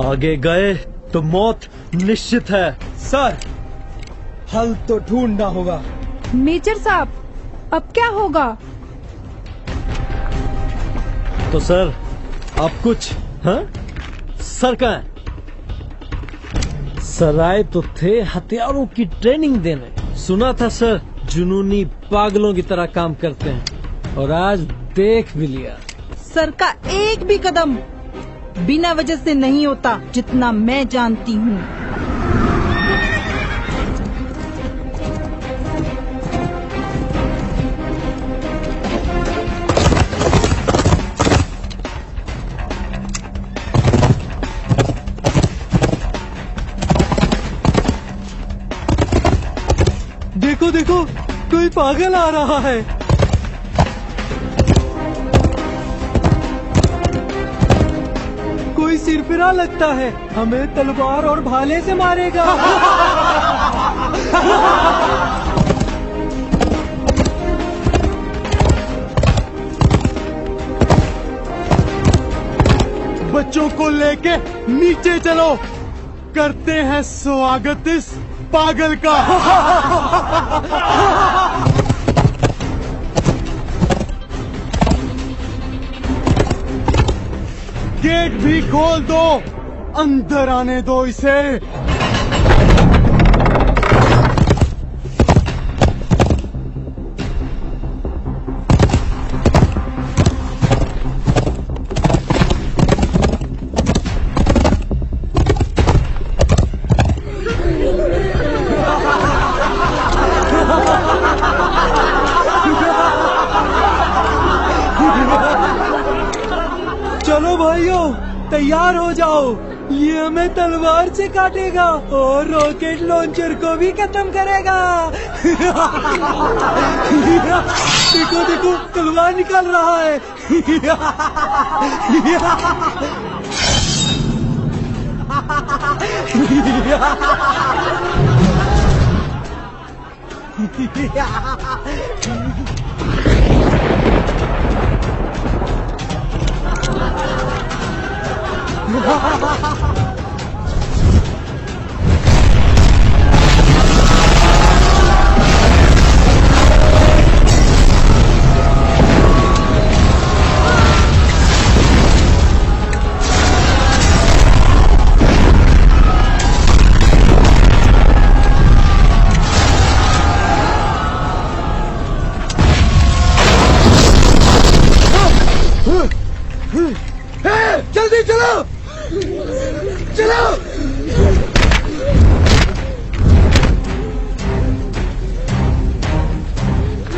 आगे गए तो मौत निश्चित है। सर, हल तो ढूंढना होगा। मेजर साहब, अब क्या होगा? तो सर आप कुछ सर कहाँ है? सर आए तो थे हथियारों की ट्रेनिंग देने। सुना था सर जुनूनी पागलों की तरह काम करते हैं, और आज देख भी लिया। सर का एक भी कदम बिना वजह से नहीं होता, जितना मैं जानती हूँ। देखो देखो, कोई पागल आ रहा है। कोई सिरफिरा लगता है, हमें तलवार और भाले से मारेगा। बच्चों को लेके नीचे चलो, करते हैं स्वागत इस पागल का। गेट भी खोल दो, अंदर आने दो इसे। चलो भाइयों, तैयार हो जाओ, ये हमें तलवार से काटेगा और रॉकेट लॉन्चर को भी खत्म करेगा। देखो देखो, तलवार निकाल रहा है। जल्दी चलो, चलो।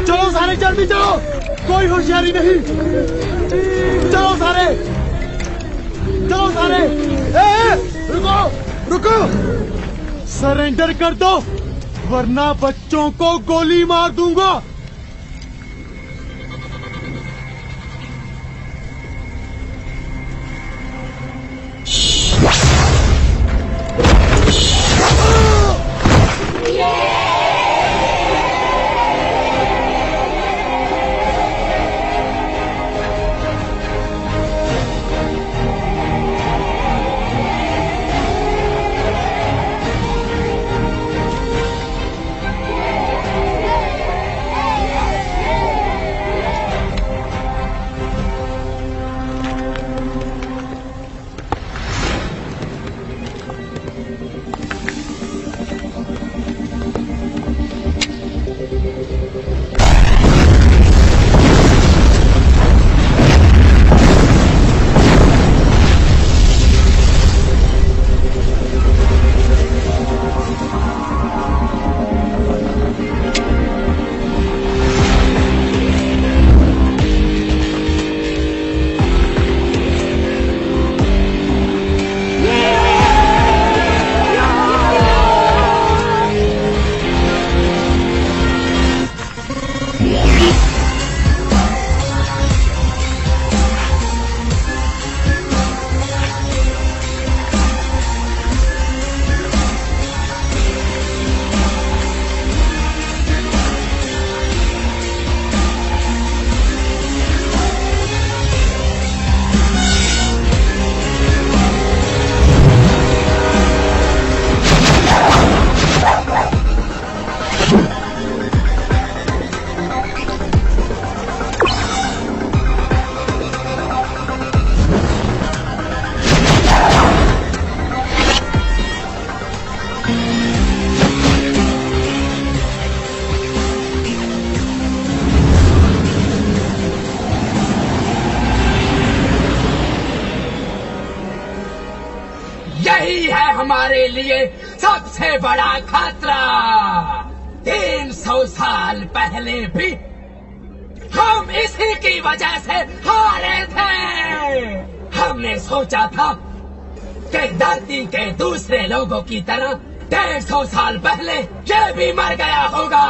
चलो सारे, जल्दी चलो, कोई होशियारी नहीं। चलो सारे, चलो सारे। रुको रुको, सरेंडर कर दो, वरना बच्चों को गोली मार दूंगा। हमारे लिए सबसे बड़ा खतरा। 300 साल पहले भी हम इसी की वजह से हारे थे। हमने सोचा था कि धरती के दूसरे लोगों की तरह 150 साल पहले ये भी मर गया होगा,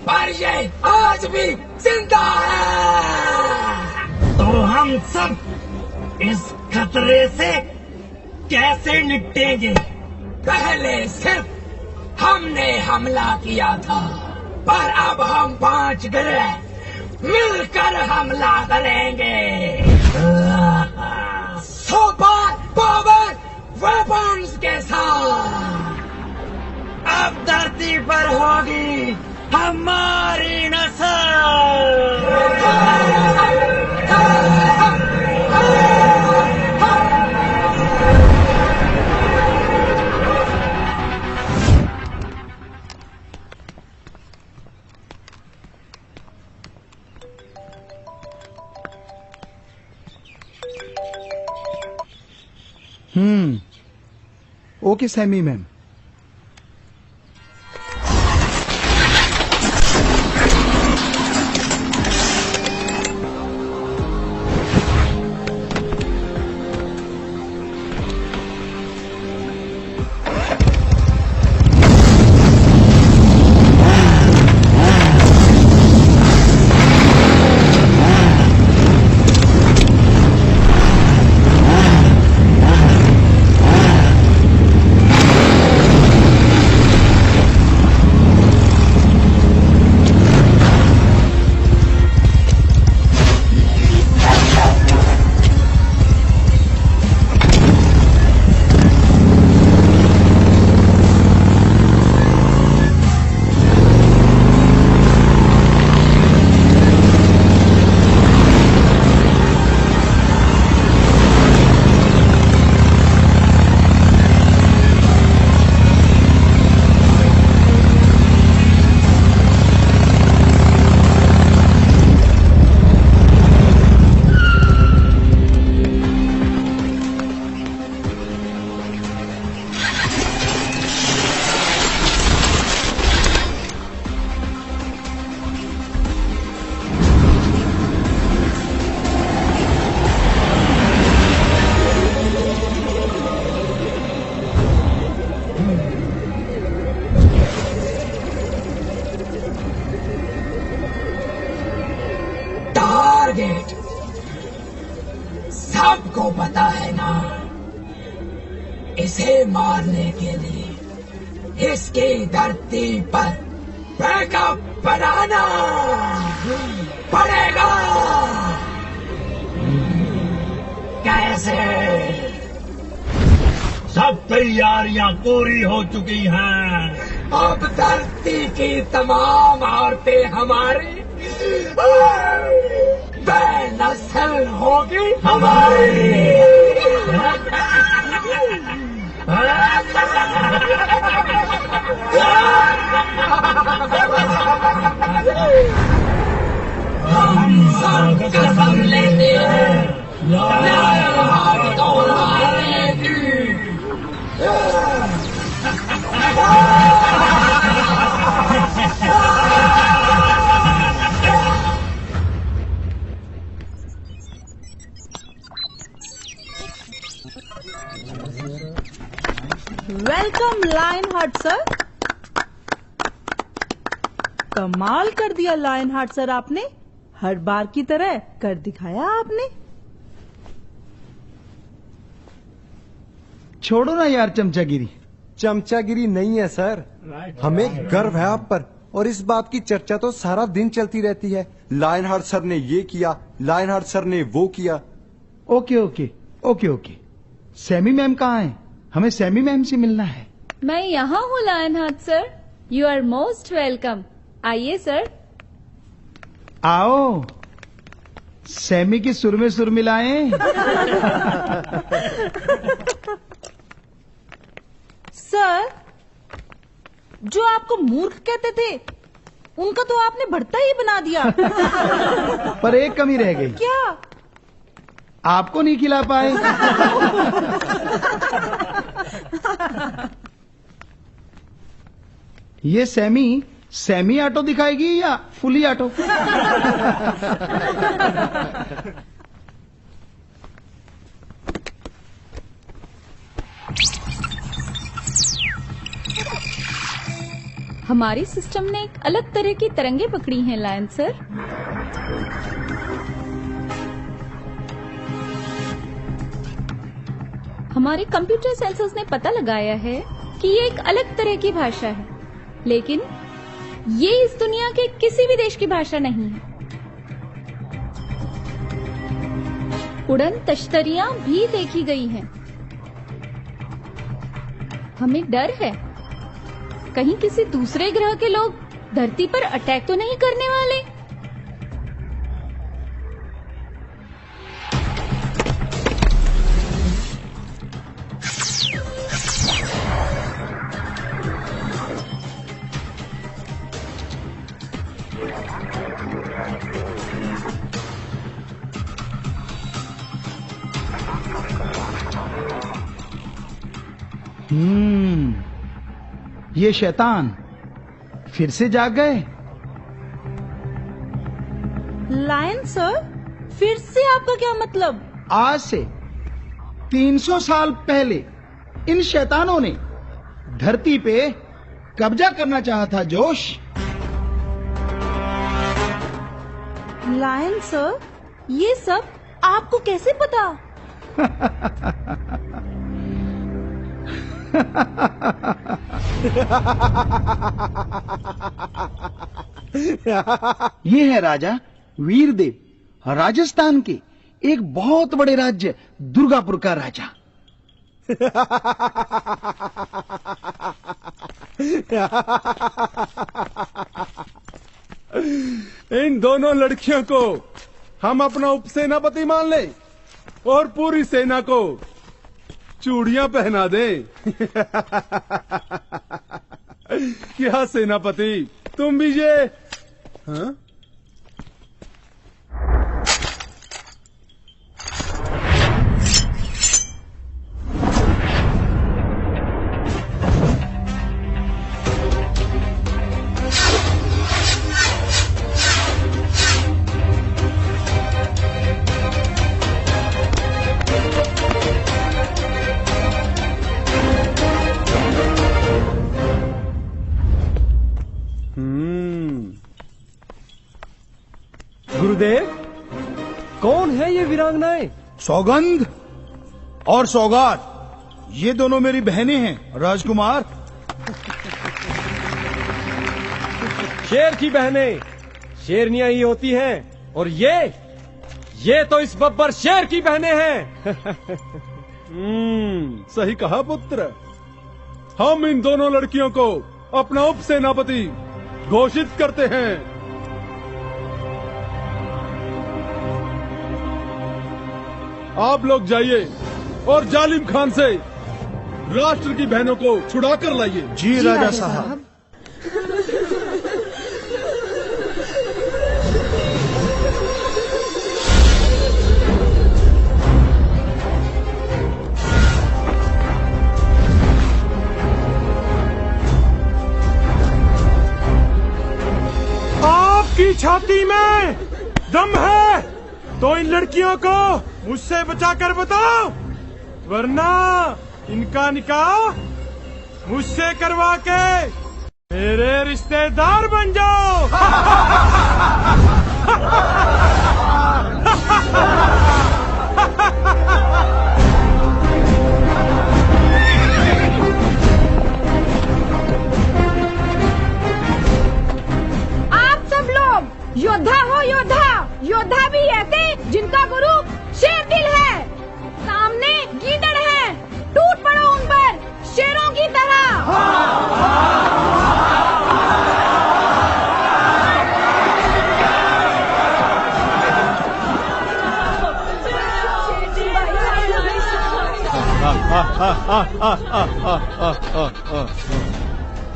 पर ये आज भी जिंदा है। तो हम सब इस खतरे से कैसे निपटेंगे? पहले सिर्फ हमने हमला किया था, पर अब हम 5 ग्रह मिलकर हमला करेंगे। सुपर पावर वेपन्स के साथ अब धरती पर होगी हमारी नस्ल। Okay Sammy ma'am. टारगेट सबको पता है ना। इसे मारने के लिए इसकी धरती पर बैकअप बनाना पड़ेगा। कैसे? सब तैयारियां पूरी हो चुकी हैं। अब धरती की तमाम औरतें हमारी बेनस्ल होगी हमारी। हम सब कसम लेते हैं तो हारेगी। Welcome lion heart sir. कमाल कर दिया लायन हार्ट सर, आपने हर बार की तरह कर दिखाया आपने। छोड़ो ना यार चमचागिरी। चमचागिरी नहीं है सर, हमें गर्व है आप पर, और इस बात की चर्चा तो सारा दिन चलती रहती है। लायनहार्ट सर ने ये किया, लायनहार्ट सर ने वो किया। Okay okay okay okay. Sammy ma'am कहाँ है? हमें सैमी मैम से मिलना है। मैं यहाँ हूँ lion heart sir. You are most welcome. आइए सर। आओ, सैमी की सुर में सुर मिलाएं। सर, जो आपको मूर्ख कहते थे उनका तो आपने बढ़ता ही बना दिया। पर एक कमी रह गई। क्या? आपको नहीं खिला पाए। ये सेमी ऑटो दिखाएगी या फुली ऑटो? हमारी सिस्टम ने एक अलग तरह की तरंगे पकड़ी हैं लायन सर। हमारे कंप्यूटर सेंसर्स ने पता लगाया है कि ये एक अलग तरह की भाषा है, लेकिन ये इस दुनिया के किसी भी देश की भाषा नहीं है। उड़न तश्तरियां भी देखी गई हैं। हमें डर है कहीं किसी दूसरे ग्रह के लोग धरती पर अटैक तो नहीं करने वाले। ये शैतान फिर से जाग गए। लायन सर, फिर से आपका क्या मतलब? आज से 300 साल पहले इन शैतानों ने धरती पे कब्जा करना चाहा था जोश। लायन सर, ये सब आपको कैसे पता? ये है राजा वीरदेव, राजस्थान के एक बहुत बड़े राज्य दुर्गापुर का राजा। इन दोनों लड़कियों को हम अपना उपसेनापति मान लें और पूरी सेना को चूड़ियां पहना दें। क्या सेनापति, तुम भी ये? हाँ? गुरुदेव, कौन है ये वीरांगनाएं? सौगंध और सौगात, ये दोनों मेरी बहनें हैं राजकुमार। शेर की बहनें शेरनियां ही होती हैं, और ये तो इस बब्बर शेर की बहनें हैं। सही कहा पुत्र। हम इन दोनों लड़कियों को अपना उपसेनापति घोषित करते हैं। आप लोग जाइए और जालिम खान से राष्ट्र की बहनों को छुड़ा कर लाइए। जी राजा साहब। आपकी छाती में दम है तो इन लड़कियों को मुझसे बचाकर बताओ, वरना इनका निकाह मुझसे करवा के मेरे रिश्तेदार बन जाओ। आप सब लोग योद्धा हो, योद्धा भी ऐसे जिनका गुरु शेर दिल है। सामने गीदड़ है, टूट पड़ो उन पर शेरों की तरह।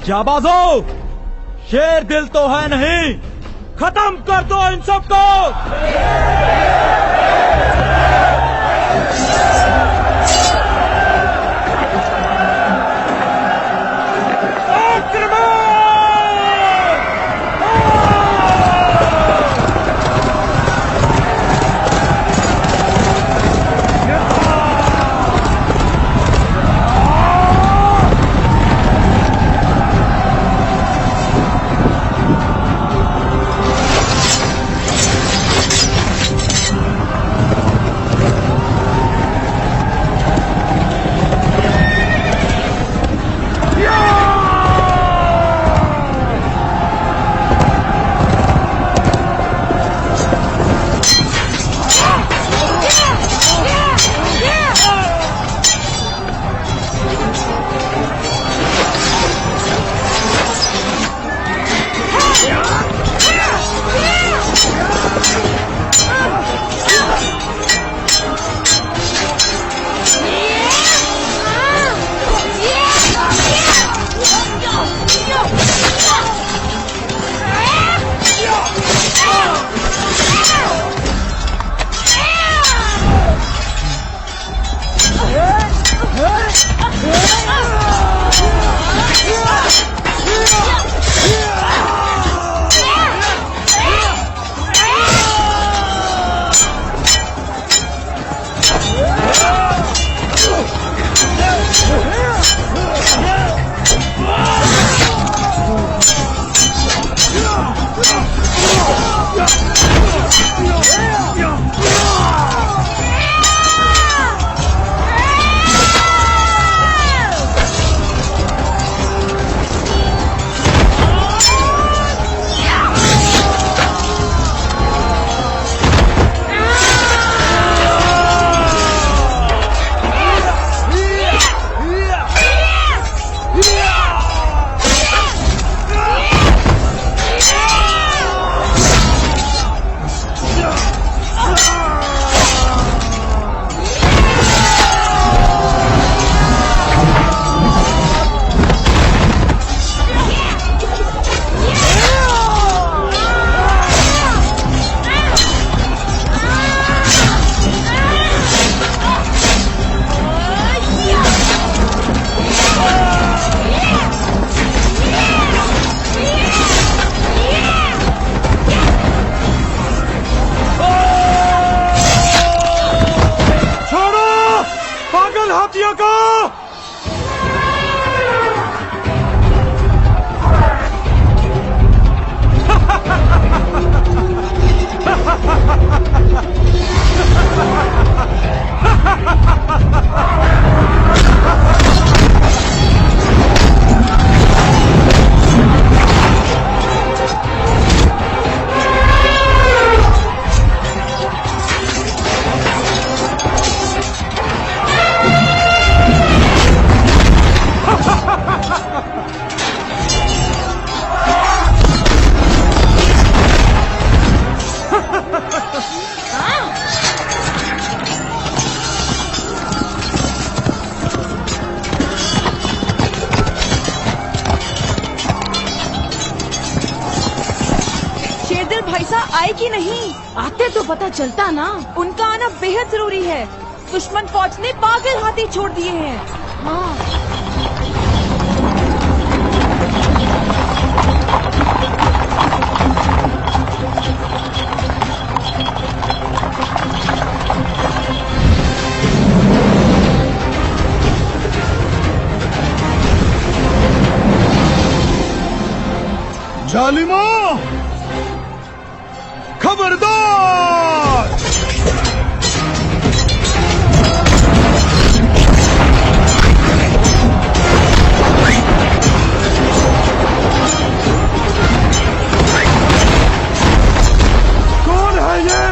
जाबाजो, शेर दिल तो है नहीं, खत्म कर दो इन सबको। शेरदिल भाई साहब आए कि नहीं? आते तो पता चलता ना। उनका आना बेहद जरूरी है। दुश्मन फौज ने पागल हाथी छोड़ दिए हैं। हाँ। जालिमों, खबरदार! कौन है ये?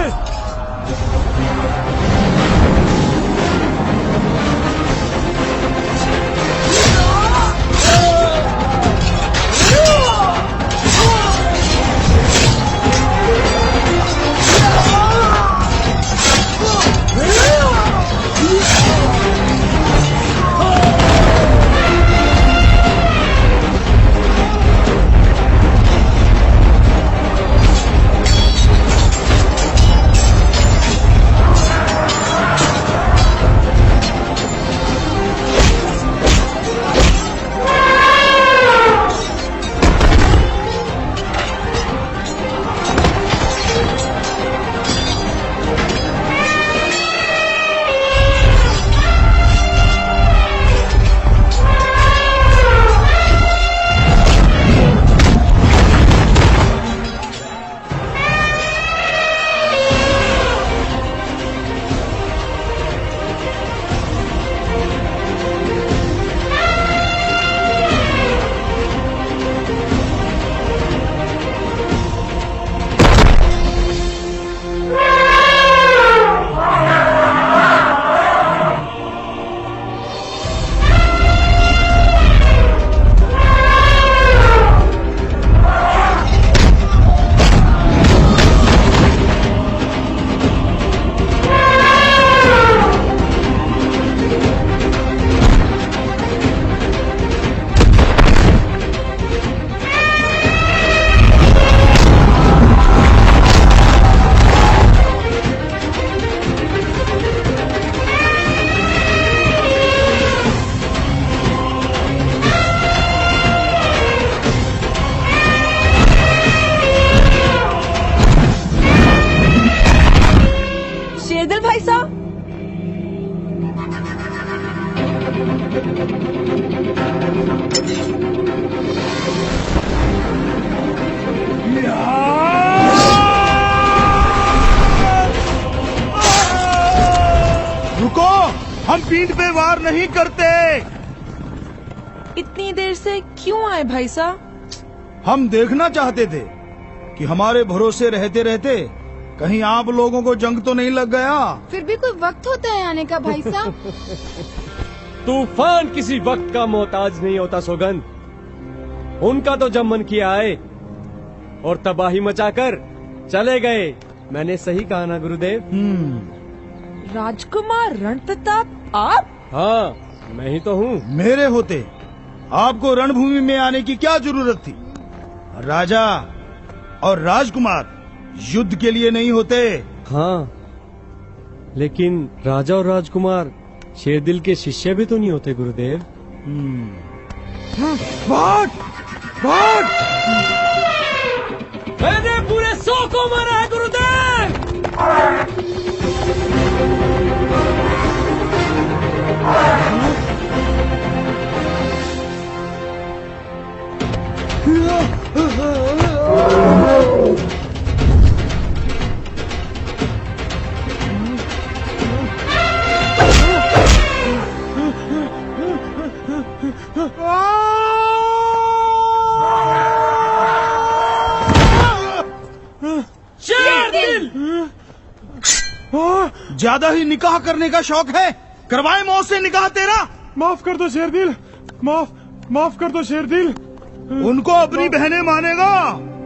शेरदिल भाई साहब, रुको, हम पीठ पे वार नहीं करते। इतनी देर से क्यों आए भाई साहब? हम देखना चाहते थे कि हमारे भरोसे रहते रहते कहीं आप लोगों को जंग तो नहीं लग गया। फिर भी कोई वक्त होता है आने का भाई साहब। तूफान किसी वक्त का मोहताज नहीं होता सौगंध। उनका तो जब मन किया आए और तबाही मचाकर चले गए। मैंने सही कहा ना गुरुदेव? राजकुमार रणप्रताप आप? हाँ, मैं ही तो हूँ। मेरे होते आपको रणभूमि में आने की क्या जरूरत थी? राजा और राजकुमार युद्ध के लिए नहीं होते। हाँ, लेकिन राजा और राजकुमार शेरदिल के शिष्य भी तो नहीं होते गुरुदेव। भाग! भाग! मैंने पूरे 100 को मारा है गुरुदेव। ज्यादा ही निकाह करने का शौक है। करवाए मौत से निकाह तेरा। माफ कर दो शेरदिल, माफ कर दो शेरदिल। उनको अपनी बहनें मानेगा।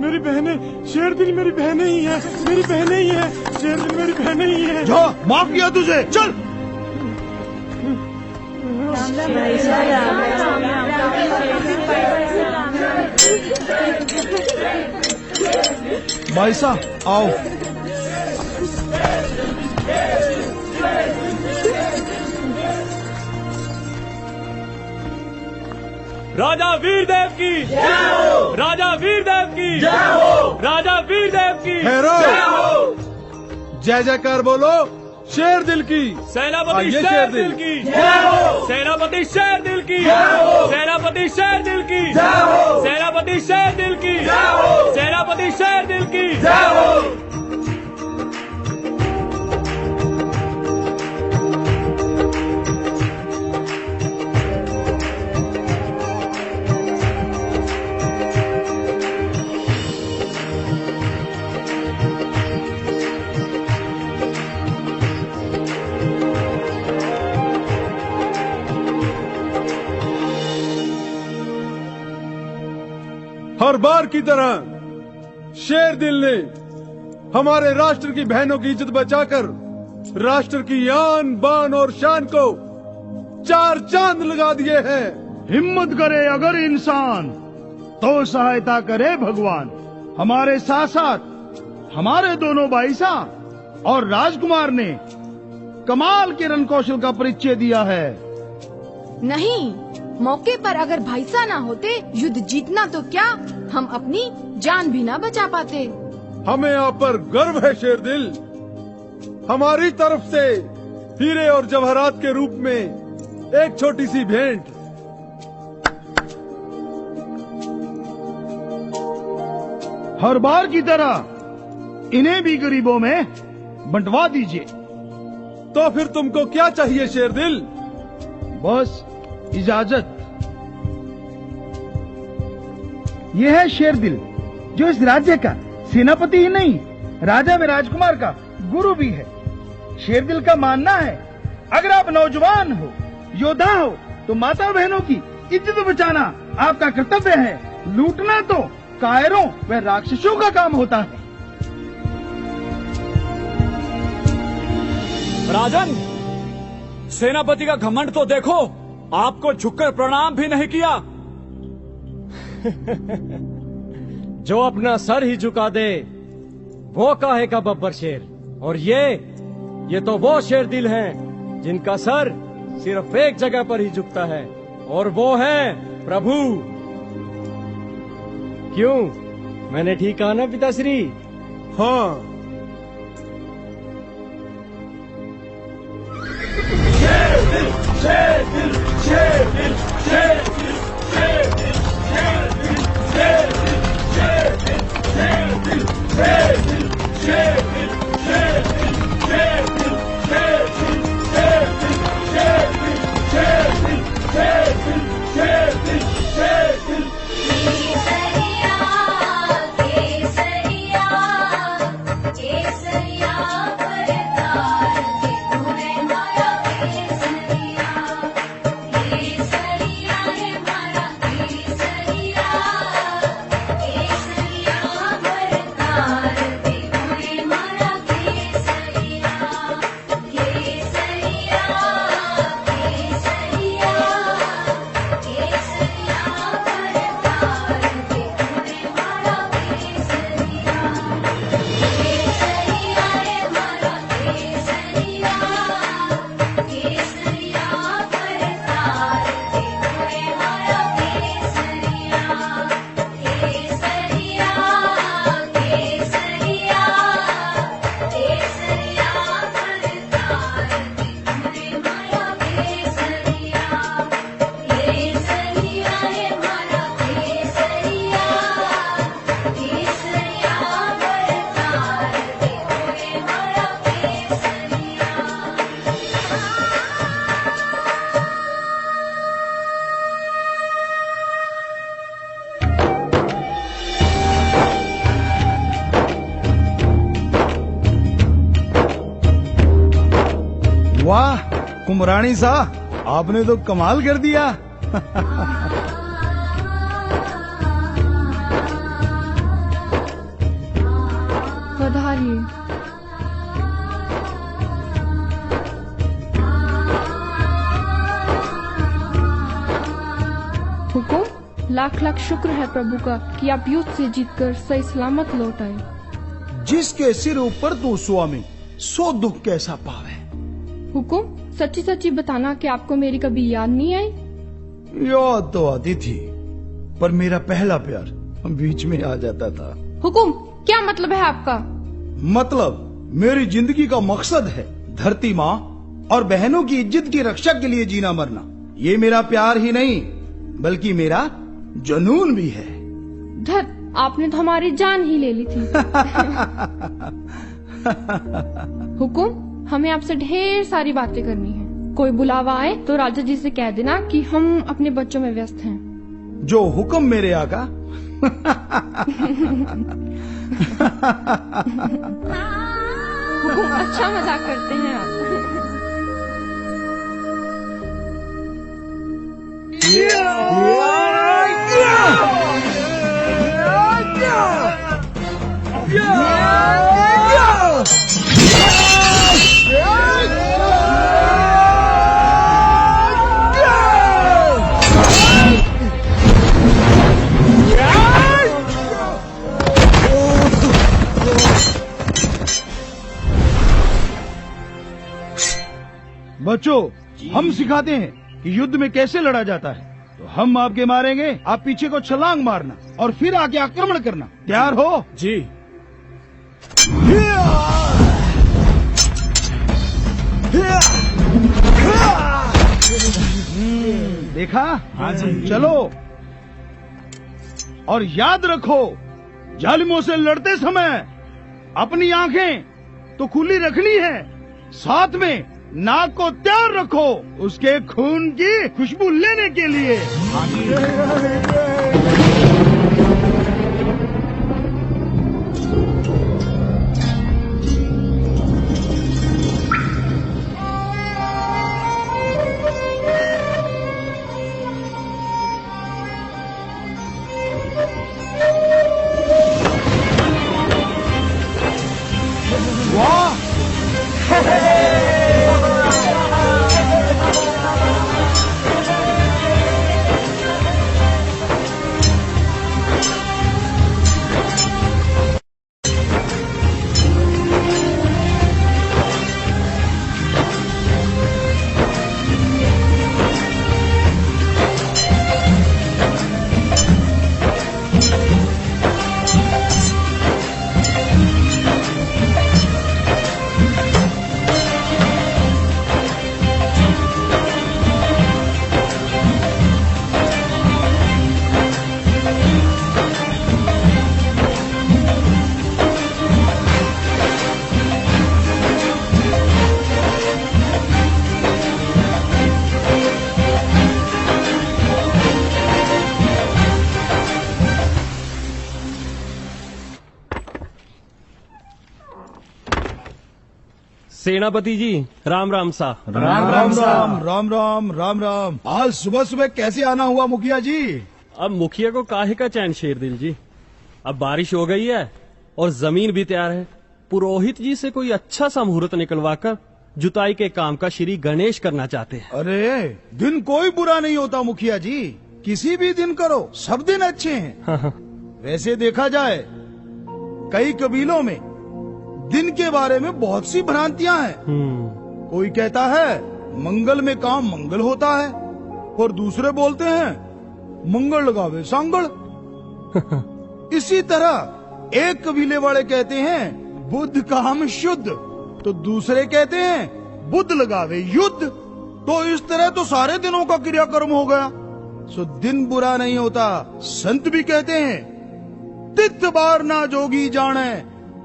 मेरी बहनें, शेरदिल मेरी बहनें ही है, मेरी बहनें ही है, शेरदिल मेरी बहनें ही है। जा, माफ किया तुझे, चल। भाई साहब आओ। राजा वीरदेव की राजा वीरदेव की राजा वीरदेव की ठहरो, जय जयकार बोलो शेर दिल की। सेनापति ये शेर दिल की सेनापति शेर दिल की सेनापति शेर दिल की सेनापति शेर दिल की सेनापति शेर दिल की। हर बार की तरह शेर दिल ने हमारे राष्ट्र की बहनों की इज्जत बचाकर राष्ट्र की आन बान और शान को चार चांद लगा दिए हैं। हिम्मत करे अगर इंसान तो सहायता करे भगवान। हमारे साथ साथ हमारे दोनों भाई साहब और राजकुमार ने कमाल के रणकौशल का परिचय दिया है। नहीं, मौके पर अगर भाईसा ना होते युद्ध जीतना तो क्या, हम अपनी जान भी ना बचा पाते। हमें आप पर गर्व है शेर दिल। हमारी तरफ से हीरे और जवाहरात के रूप में एक छोटी सी भेंट। हर बार की तरह इन्हें भी गरीबों में बंटवा दीजिए। तो फिर तुमको क्या चाहिए शेर दिल? बस इजाजत। यह है शेर दिल, जो इस राज्य का सेनापति ही नहीं, राजा में राजकुमार का गुरु भी है। शेर दिल का मानना है अगर आप नौजवान हो, योद्धा हो, तो माता बहनों की इज्जत बचाना आपका कर्तव्य है। लूटना तो कायरों व राक्षसों का काम होता है। राजन, सेनापति का घमंड तो देखो, आपको झुककर प्रणाम भी नहीं किया। जो अपना सर ही झुका दे वो काहे का बब्बर शेर। और ये तो वो शेर दिल हैं जिनका सर सिर्फ एक जगह पर ही झुकता है, और वो है प्रभु। क्यों, मैंने ठीक कहा ना पिताश्री? हाँ, वाह कुमरानी साहब, आपने तो कमाल कर दिया। पधारिए। हुकुम, लाख लाख शुक्र है प्रभु का कि आप युद्ध से जीतकर सही सलामत लौट आए। जिसके सिर ऊपर तू स्वामी, सो दुख कैसा पावे। हुकुम, सच्ची सच्ची बताना कि आपको मेरी कभी याद नहीं आई? याद तो आती थी, पर मेरा पहला प्यार बीच में आ जाता था। हुकुम, क्या मतलब है आपका? मतलब मेरी जिंदगी का मकसद है धरती माँ और बहनों की इज्जत की रक्षा के लिए जीना मरना। ये मेरा प्यार ही नहीं बल्कि मेरा जुनून भी है। धत, आपने तो हमारी जान ही ले ली थी। हुकुम, हमें आपसे ढेर सारी बातें करनी है। कोई बुलावा आए तो राजा जी से कह देना कि हम अपने बच्चों में व्यस्त हैं। जो हुक्म मेरे आका। हुकुम, अच्छा मजाक करते हैं आप। बच्चों, हम सिखाते हैं कि युद्ध में कैसे लड़ा जाता है। तो हम आपके मारेंगे, आप पीछे को छलांग मारना और फिर आके आक्रमण करना। तैयार हो? जी। देखा? हाँ जी। चलो, और याद रखो, जालिमों से लड़ते समय अपनी आंखें तो खुली रखनी है, साथ में नाक को तैयार रखो उसके खून की खुशबू लेने के लिए। वाह! सेनापति जी, राम राम सा। राम राम राम राम राम राम राम। आज सुबह सुबह कैसे आना हुआ मुखिया जी? अब मुखिया को काहे का चैन शेरदिल जी। अब बारिश हो गई है और जमीन भी तैयार है। पुरोहित जी से कोई अच्छा सा मुहूर्त निकलवाकर जुताई के काम का श्री गणेश करना चाहते हैं। अरे, दिन कोई बुरा नहीं होता मुखिया जी, किसी भी दिन करो, सब दिन अच्छे हैं। वैसे देखा जाए, कई कबीलों में दिन के बारे में बहुत सी भ्रांतियां हैं। कोई कहता है मंगल में काम मंगल होता है, और दूसरे बोलते हैं मंगल लगावे सांगल। इसी तरह एक कबीले वाले कहते हैं बुध काम शुद्ध, तो दूसरे कहते हैं बुध लगावे युद्ध। तो इस तरह तो सारे दिनों का क्रियाक्रम हो गया। सो दिन बुरा नहीं होता। संत भी कहते हैं तिथ बार ना जोगी जाने,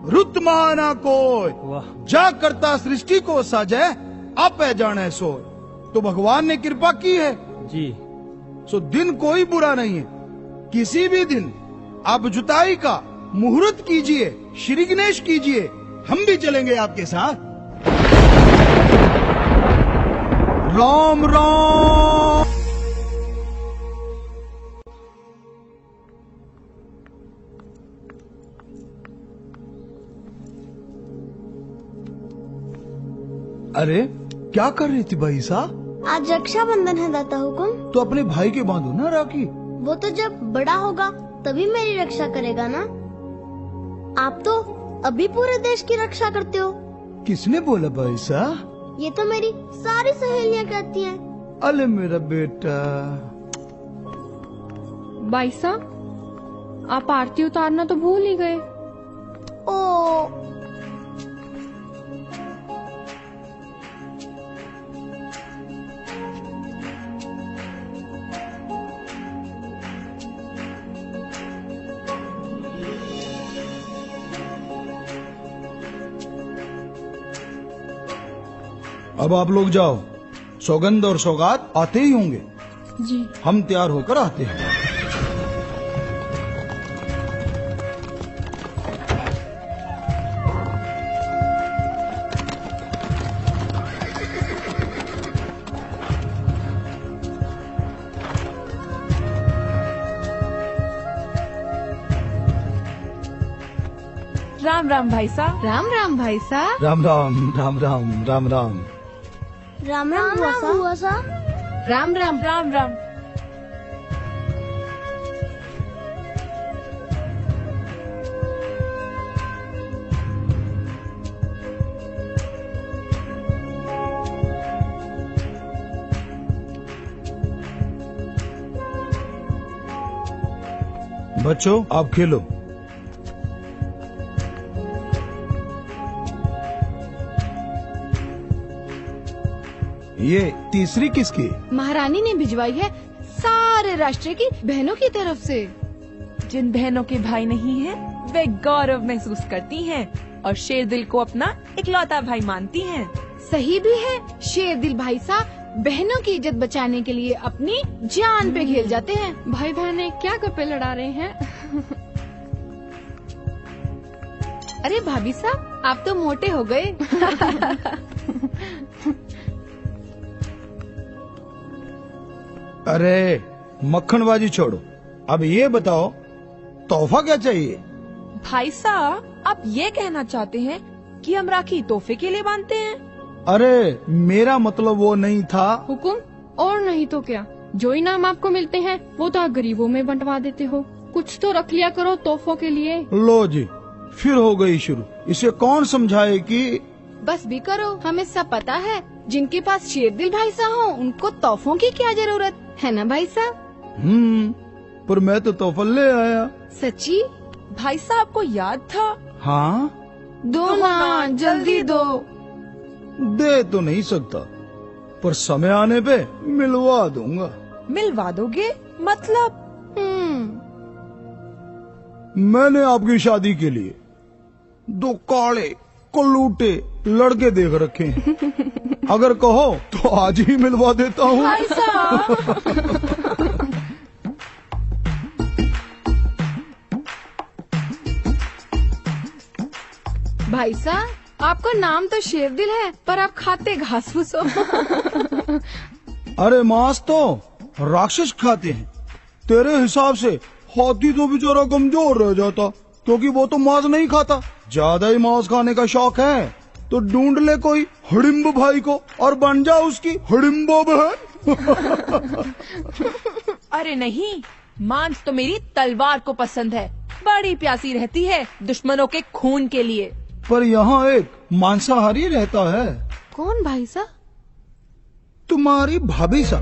रुत माना कोई, जा करता सृष्टि को साजे, आपे जाने सोय। तो भगवान ने कृपा की है जी। सो दिन कोई बुरा नहीं है। किसी भी दिन आप जुताई का मुहूर्त कीजिए, श्री गणेश कीजिए, हम भी चलेंगे आपके साथ। राम राम। अरे, क्या कर रही थी भाई साहब? आज रक्षाबंधन है दाता हुकुम। तो अपने भाई के बांधो ना राखी। वो तो जब बड़ा होगा तभी मेरी रक्षा करेगा ना। आप तो अभी पूरे देश की रक्षा करते हो। किसने बोला भाईसा? ये तो मेरी सारी सहेलियां कहती हैं। अले मेरा बेटा। बाईसा, आप आरती उतारना तो भूल ही गए। ओ अब आप लोग जाओ, सौगंध और सौगात आते ही होंगे। जी। हम तैयार होकर आते हैं। राम राम भाई साहब। राम राम भाई साहब। राम राम राम राम राम राम। राम राम हुआ सा। राम राम राम राम। बच्चों आप खेलो। ये तीसरी किसकी? महारानी ने भिजवाई है सारे राष्ट्र की बहनों की तरफ से। जिन बहनों के भाई नहीं हैं, वे गौरव महसूस करती हैं और शेरदिल को अपना इकलौता भाई मानती हैं। सही भी है, शेरदिल भाई साहब बहनों की इज्जत बचाने के लिए अपनी जान पे खेल जाते हैं। भाई बहने क्या गप्पे लड़ा रहे हैं? अरे भाभी साहब, आप तो मोटे हो गए। अरे मक्खनबाजी छोड़ो, अब ये बताओ तोहफा क्या चाहिए? भाई साहब, आप ये कहना चाहते हैं कि हम राखी तोहफे के लिए बांधते हैं? अरे मेरा मतलब वो नहीं था। हुकुम, और नहीं तो क्या, जो इनाम आपको मिलते हैं वो तो आप गरीबों में बंटवा देते हो। कुछ तो रख लिया करो तोहफों के लिए। लो जी, फिर हो गई शुरू। इसे कौन समझाए कि बस भी करो, हमें सब पता है। जिनके पास शेरदिल भाई साहब हो, उनको तोहफों की क्या जरूरत है ना भाई साहब? पर मैं तो तोहफा ले आया। सच्ची? भाई साहब को याद था? हाँ, दो ना, जल्दी दो। दे तो नहीं सकता, पर समय आने पे मिलवा दूंगा। मिलवा दोगे? मतलब? मैंने आपकी शादी के लिए दो काले कलूटे लड़के देख रखे हैं। अगर कहो तो आज ही मिलवा देता हूँ। भाई साहब। भाई साहब, आपका नाम तो शेरदिल है, पर आप खाते घास फूस हो। अरे मांस तो राक्षस खाते हैं। तेरे हिसाब से हाथी तो बेचारा कमजोर रह जाता, क्योंकि वो तो मांस नहीं खाता। ज्यादा ही मांस खाने का शौक है तो ढूंढ ले कोई हडिम्ब भाई को और बन जा उसकी हडिम्बो बहन। अरे नहीं, मांस तो मेरी तलवार को पसंद है। बड़ी प्यासी रहती है दुश्मनों के खून के लिए। पर यहाँ एक मांसाहारी रहता है। कौन भाई साहब? तुम्हारी भाभी सा।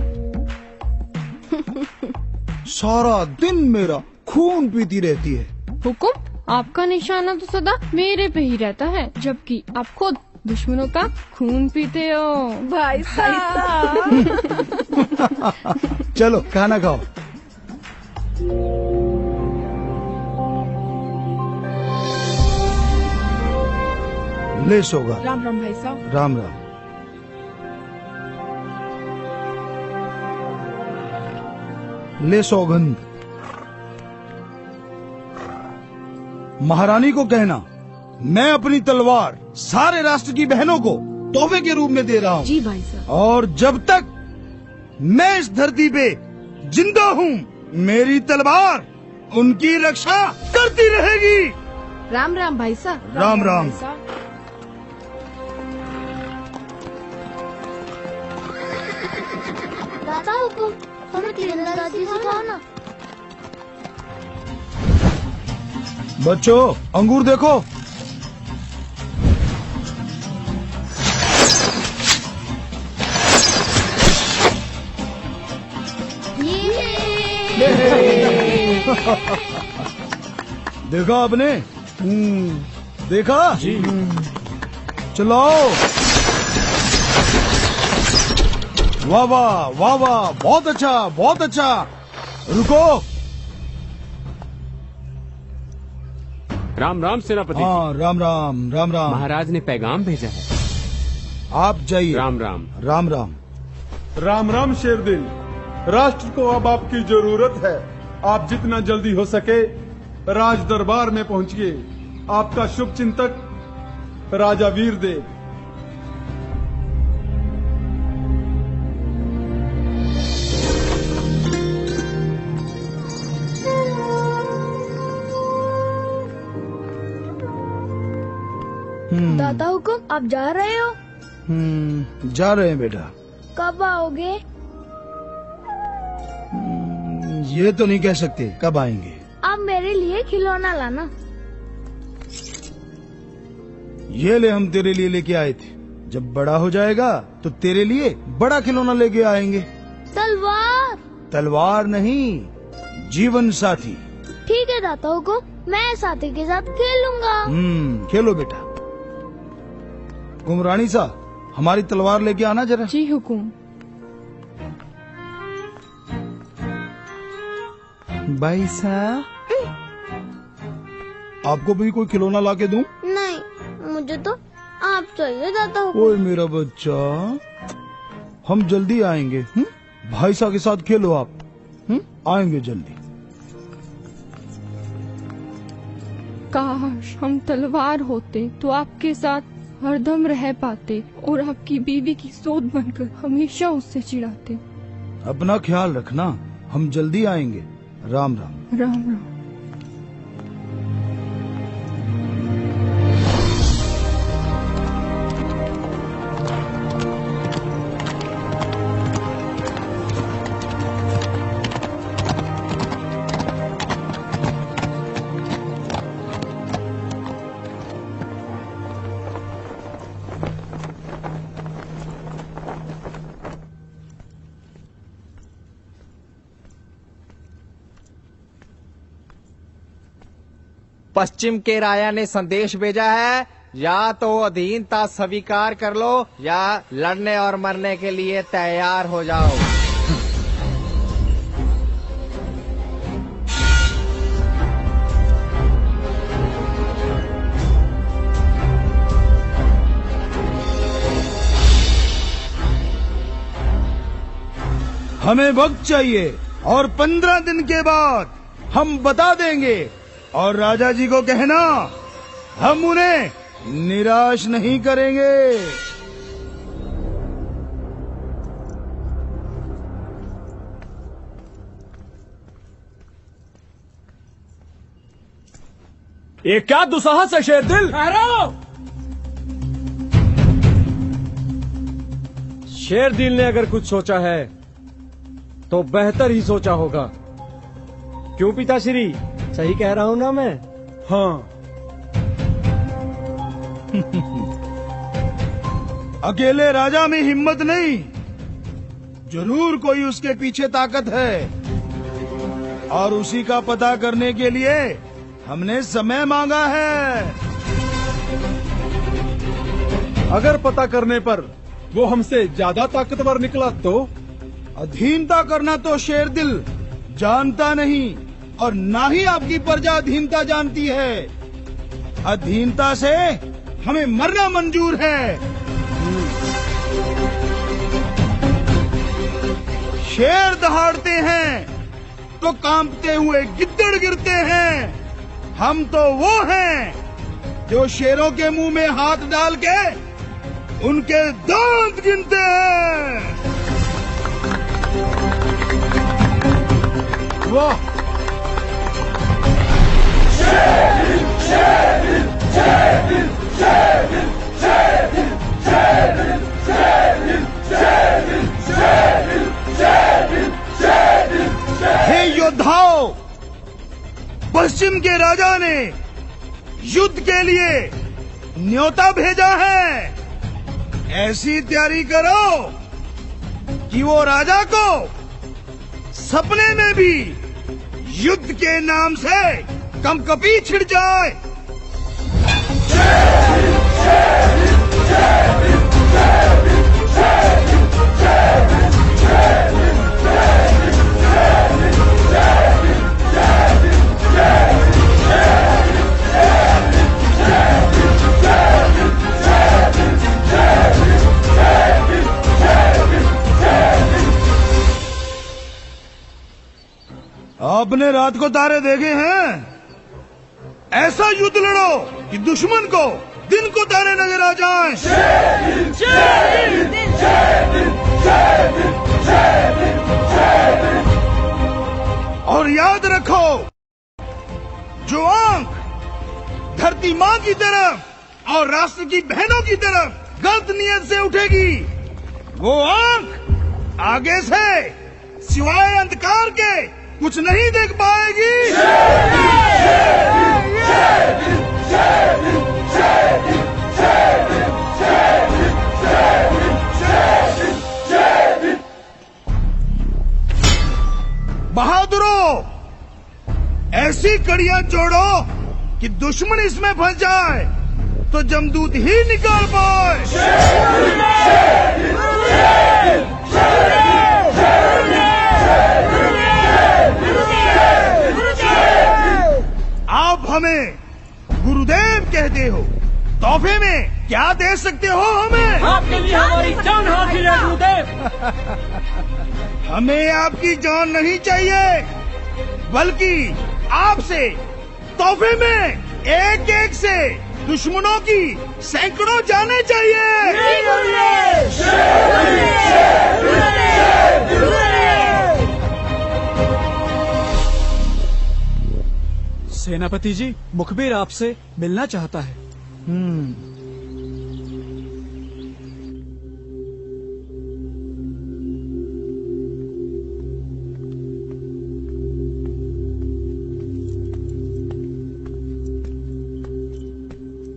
सारा दिन मेरा खून पीती रहती है। हुकुम, आपका निशाना तो सदा मेरे पे ही रहता है, जबकि आप खुद दुश्मनों का खून पीते हो। भाई साहब। चलो खाना खाओ। ले सोगा। राम राम भाई साहब। राम राम। ले सौगंध। महारानी को कहना मैं अपनी तलवार सारे राष्ट्र की बहनों को तोहफे के रूप में दे रहा हूँ। जी भाई साहब। और जब तक मैं इस धरती पे जिंदा हूँ, मेरी तलवार उनकी रक्षा करती रहेगी। राम राम भाई साहब। राम राम। दादा हुकुम, हमें तीरंदाजी सिखाओ ना। बच्चों अंगूर देखो। देखा आपने? देखा? जी। चलाओ। वाह वाह वाह वाह, बहुत अच्छा बहुत अच्छा। रुको। राम राम सेनापति। हाँ राम राम राम राम। महाराज ने पैगाम भेजा है। आप जाइए। राम राम। राम राम। राम राम शेरदिल, राष्ट्र को अब आपकी जरूरत है। आप जितना जल्दी हो सके राज दरबार में पहुंचिए। आपका शुभ चिंतक राजा वीरदेव। दादा हुकुम, आप जा रहे हो? जा रहे हैं बेटा। कब आओगे? ये तो नहीं कह सकते कब आएंगे। आप मेरे लिए खिलौना लाना। ये ले, हम तेरे लिए लेके आए थे। जब बड़ा हो जाएगा तो तेरे लिए बड़ा खिलौना लेके आएंगे। तलवार? तलवार नहीं, जीवन साथी। ठीक है दादा हुकुम, मैं साथी के साथ खेलूंगा। खेलो बेटा। गुमरानी सा, हमारी तलवार लेके आना जरा। जी हुकुम। भाई साहब, आपको भी कोई खिलौना ला के दूं? नहीं, मुझे तो आप चाहिए दादा हुकुम। ओए मेरा बच्चा, हम जल्दी आएंगे। भाई साहब के साथ खेलो आप। आएंगे जल्दी। काश हम तलवार होते तो आपके साथ हरदम रह पाते और आपकी बीवी की सोच बनकर हमेशा उससे चिढ़ाते। अपना ख्याल रखना, हम जल्दी आएंगे। राम राम। राम राम। पश्चिम के राजा ने संदेश भेजा है, या तो अधीनता स्वीकार कर लो या लड़ने और मरने के लिए तैयार हो जाओ। हमें वक्त चाहिए और 15 दिन के बाद हम बता देंगे। और राजा जी को कहना, हम उन्हें निराश नहीं करेंगे। ये क्या दुस्साहस है शेरदिल? शेरदिल ने अगर कुछ सोचा है तो बेहतर ही सोचा होगा। क्यों पिताश्री, सही कह रहा हूं ना मैं? हाँ। अकेले राजा में हिम्मत नहीं, जरूर कोई उसके पीछे ताकत है। और उसी का पता करने के लिए हमने समय मांगा है। अगर पता करने पर वो हमसे ज्यादा ताकतवर निकला तो? अधीनता करना तो शेरदिल जानता नहीं, और ना ही आपकी प्रजा अधीनता जानती है। अधीनता से हमें मरना मंजूर है। शेर दहाड़ते हैं तो कांपते हुए गिद्दड़ गिरते हैं। हम तो वो हैं जो शेरों के मुंह में हाथ डाल के उनके दांत गिनते हैं। वाह! हे योद्धाओं, पश्चिम के राजा ने युद्ध के लिए न्योता भेजा है। ऐसी तैयारी करो कि वो राजा को सपने में भी युद्ध के नाम से कंपकपी छिड़ जाए। आपने रात को तारे देखे हैं? ऐसा युद्ध लड़ो कि दुश्मन को दिन को तारे नजर आ जाएं। और याद रखो, जो आंख धरती माँ की तरफ और राष्ट्र की बहनों की तरफ गलत नियत से उठेगी, वो आंख आगे से सिवाय अंधकार के कुछ नहीं देख पाएगी। बहादुरों, ऐसी कड़ियां जोड़ो कि दुश्मन इसमें फंस जाए तो जमदूत ही निकाल पाए। आप हमें गुरुदेव कहते हो, तोहफे में क्या दे सकते हो हमें? आपके लिए हमारी जान हाजिर है गुरुदेव। हमें आपकी जान नहीं चाहिए, बल्कि आपसे तोहफे में एक एक से दुश्मनों की सैकड़ों जाने चाहिए। सेनापति जी, मुखबिर आपसे मिलना चाहता है।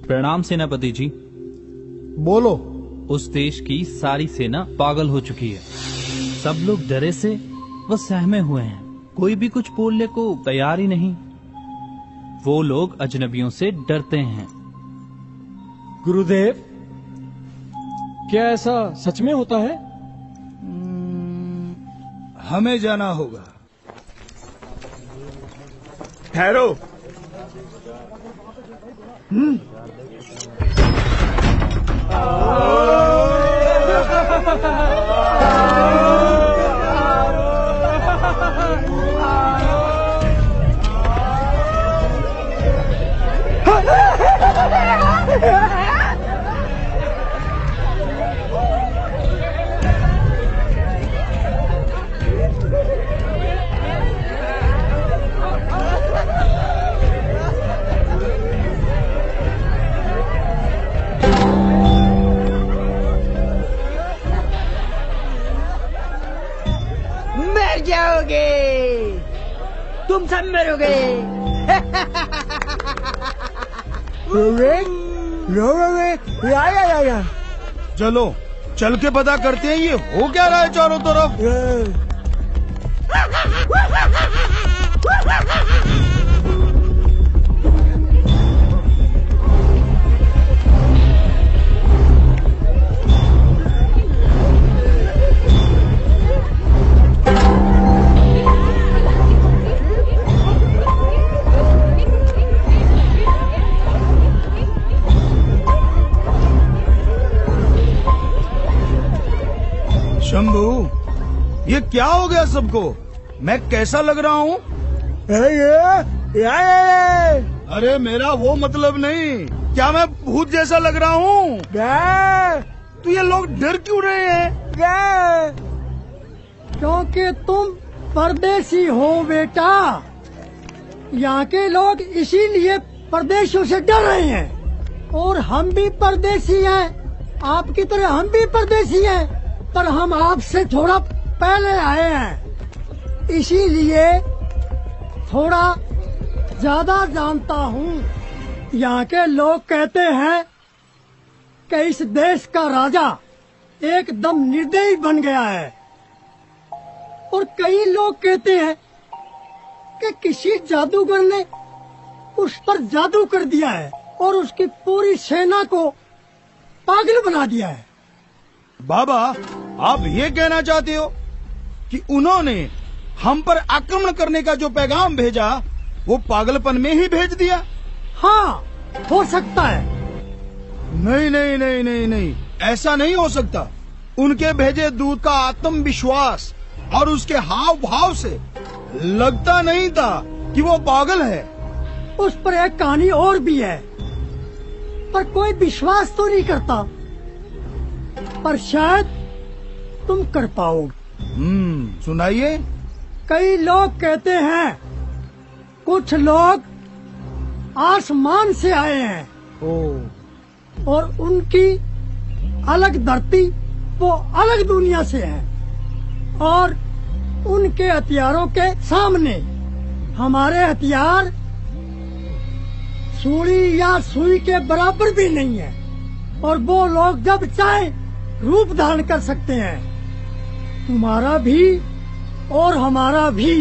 प्रणाम सेनापति जी। बोलो। उस देश की सारी सेना पागल हो चुकी है। सब लोग डरे से व सहमे हुए हैं। कोई भी कुछ बोलने को तैयार ही नहीं। वो लोग अजनबियों से डरते हैं। गुरुदेव, क्या ऐसा सच में होता है? हमें जाना होगा। ठहरो। मर जाओगे, तुम सब मरोगे। चलो चल के पता करते हैं ये हो क्या रहा है चारों तरफ। शंभू, ये क्या हो गया सबको? मैं कैसा लग रहा हूँ? अरे मेरा वो मतलब नहीं, क्या मैं भूत जैसा लग रहा हूँ? तो ये लोग डर क्यों रहे हैं? क्योंकि तुम परदेसी हो बेटा। यहाँ के लोग इसीलिए परदेशियों से डर रहे हैं। और हम भी परदेसी हैं, आपकी तरह हम भी परदेसी हैं, पर हम आपसे थोड़ा पहले आए हैं, इसीलिए थोड़ा ज्यादा जानता हूँ। यहाँ के लोग कहते हैं कि इस देश का राजा एकदम निर्दयी बन गया है, और कई लोग कहते हैं कि किसी जादूगर ने उस पर जादू कर दिया है और उसकी पूरी सेना को पागल बना दिया है। बाबा, आप ये कहना चाहते हो कि उन्होंने हम पर आक्रमण करने का जो पैगाम भेजा वो पागलपन में ही भेज दिया? हाँ, हो सकता है। नहीं नहीं नहीं नहीं नहीं, ऐसा नहीं हो सकता। उनके भेजे दूत का आत्मविश्वास और उसके हाव भाव से लगता नहीं था कि वो पागल है। उस पर एक कहानी और भी है, पर कोई विश्वास तो नहीं करता, पर शायद तुम कर पाओगे। सुनाइए। कई लोग कहते हैं कुछ लोग आसमान से आए हैं और उनकी अलग धरती, वो अलग दुनिया से है, और उनके हथियारों के सामने हमारे हथियार सूली या सुई के बराबर भी नहीं है, और वो लोग जब चाहे रूप धारण कर सकते हैं, तुम्हारा भी और हमारा भी।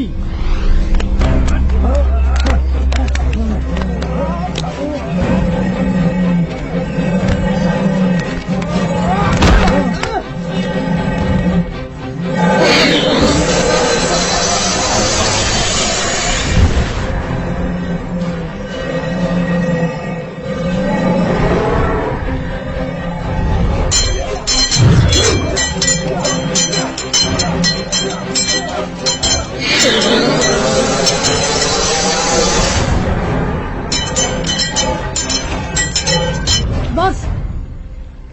बस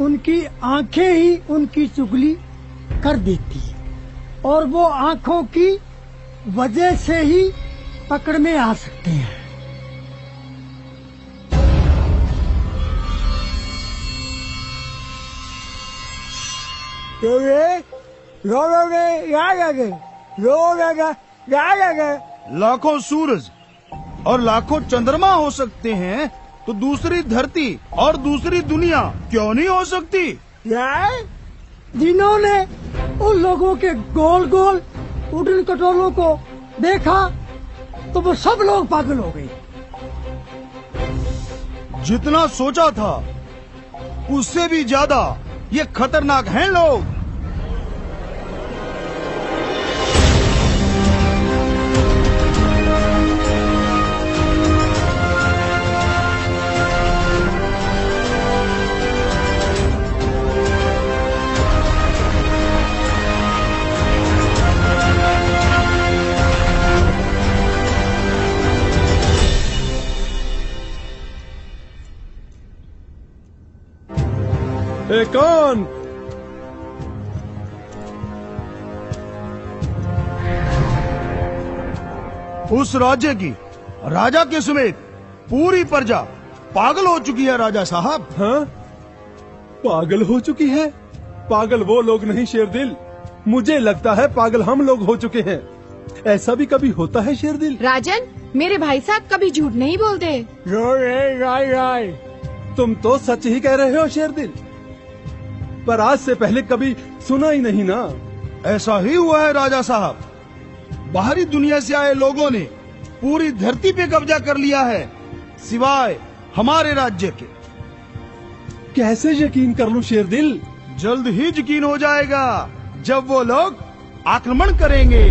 उनकी आंखें ही उनकी चुगली कर देती है, और वो आंखों की वजह से ही पकड़ में आ सकते हैं। लाखों सूरज और लाखों चंद्रमा हो सकते हैं, तो दूसरी धरती और दूसरी दुनिया क्यों नहीं हो सकती? जिन्होंने उन लोगों के गोल गोल उड़न कटोलों को देखा तो वो सब लोग पागल हो गए। जितना सोचा था उससे भी ज्यादा ये खतरनाक हैं लोग। कौन? उस राज्य की राजा के समेत पूरी प्रजा पागल हो चुकी है राजा साहब। हाँ? पागल हो चुकी है? पागल वो लोग नहीं शेरदिल, मुझे लगता है पागल हम लोग हो चुके हैं। ऐसा भी कभी होता है शेरदिल? राजन, मेरे भाई साहब कभी झूठ नहीं बोलते। तुम तो सच ही कह रहे हो शेरदिल, पर आज से पहले कभी सुना ही नहीं ना। ऐसा ही हुआ है राजा साहब। बाहरी दुनिया से आए लोगों ने पूरी धरती पे कब्जा कर लिया है, सिवाय हमारे राज्य के। कैसे यकीन कर लूं शेरदिल? जल्द ही यकीन हो जाएगा जब वो लोग आक्रमण करेंगे।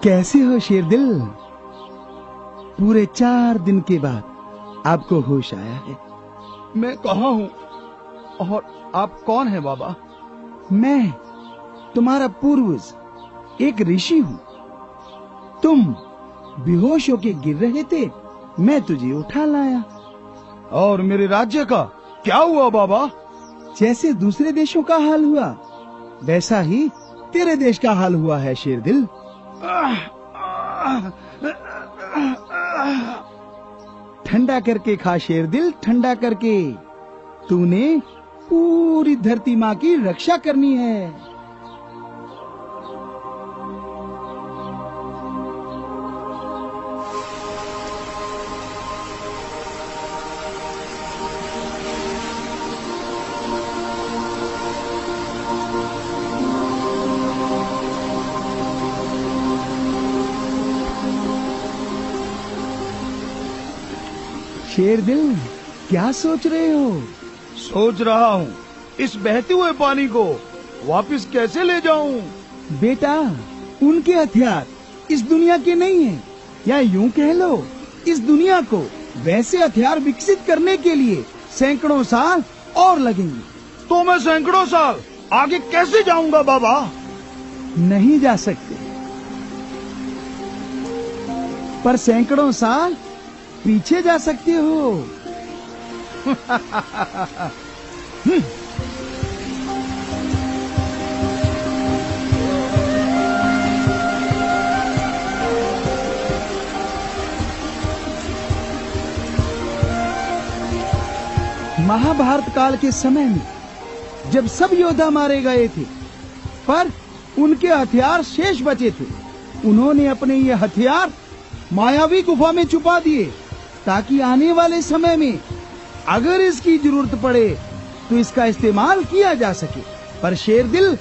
कैसे हो शेरदिल? पूरे 4 दिन के बाद आपको होश आया है। मैं कहाँ हूँ और आप कौन है बाबा? मैं तुम्हारा पूर्वज, एक ऋषि हूँ। तुम बेहोश होके गिर रहे थे, मैं तुझे उठा लाया। और मेरे राज्य का क्या हुआ बाबा? जैसे दूसरे देशों का हाल हुआ, वैसा ही तेरे देश का हाल हुआ है शेरदिल। ठंडा करके खा शेरदिल, ठंडा करके। तूने पूरी धरती माँ की रक्षा करनी है। शेरदिल, क्या सोच रहे हो? सोच रहा हूँ इस बहते हुए पानी को वापस कैसे ले जाऊं? बेटा, उनके हथियार इस दुनिया के नहीं हैं, या यूं कह लो, इस दुनिया को वैसे हथियार विकसित करने के लिए सैकड़ों साल और लगेंगे। तो मैं सैकड़ों साल आगे कैसे जाऊंगा बाबा? नहीं जा सकते, पर सैकड़ों साल पीछे जा सकते हो। महाभारत काल के समय में जब सब योद्धा मारे गए थे, पर उनके हथियार शेष बचे थे, उन्होंने अपने ये हथियार मायावी गुफा में छुपा दिए, ताकि आने वाले समय में अगर इसकी जरूरत पड़े तो इसका इस्तेमाल किया जा सके। पर शेरदिल,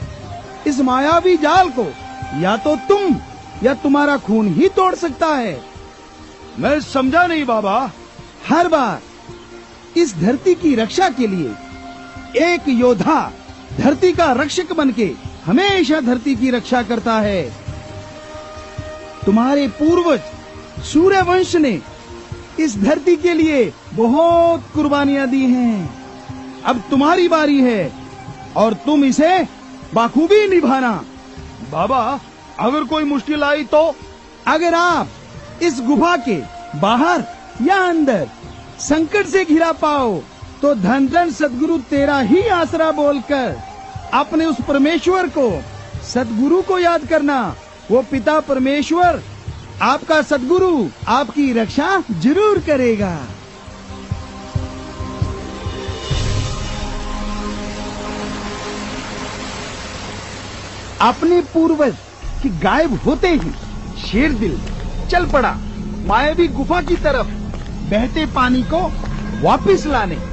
इस मायावी जाल को या तो तुम या तुम्हारा खून ही तोड़ सकता है। मैं समझा नहीं बाबा। हर बार इस धरती की रक्षा के लिए एक योद्धा धरती का रक्षक बनके हमेशा धरती की रक्षा करता है। तुम्हारे पूर्वज सूर्यवंश ने इस धरती के लिए बहुत कुर्बानियां दी हैं। अब तुम्हारी बारी है और तुम इसे बाखूबी निभाना। बाबा, अगर कोई मुश्किल आई तो? अगर आप इस गुफा के बाहर या अंदर संकट से घिरा पाओ तो धन धन सदगुरु तेरा ही आसरा बोलकर अपने उस परमेश्वर को, सदगुरु को याद करना। वो पिता परमेश्वर, आपका सदगुरु, आपकी रक्षा जरूर करेगा। अपने पूर्वज के गायब होते ही शेरदिल चल पड़ा मायावी गुफा की तरफ, बहते पानी को वापस लाने।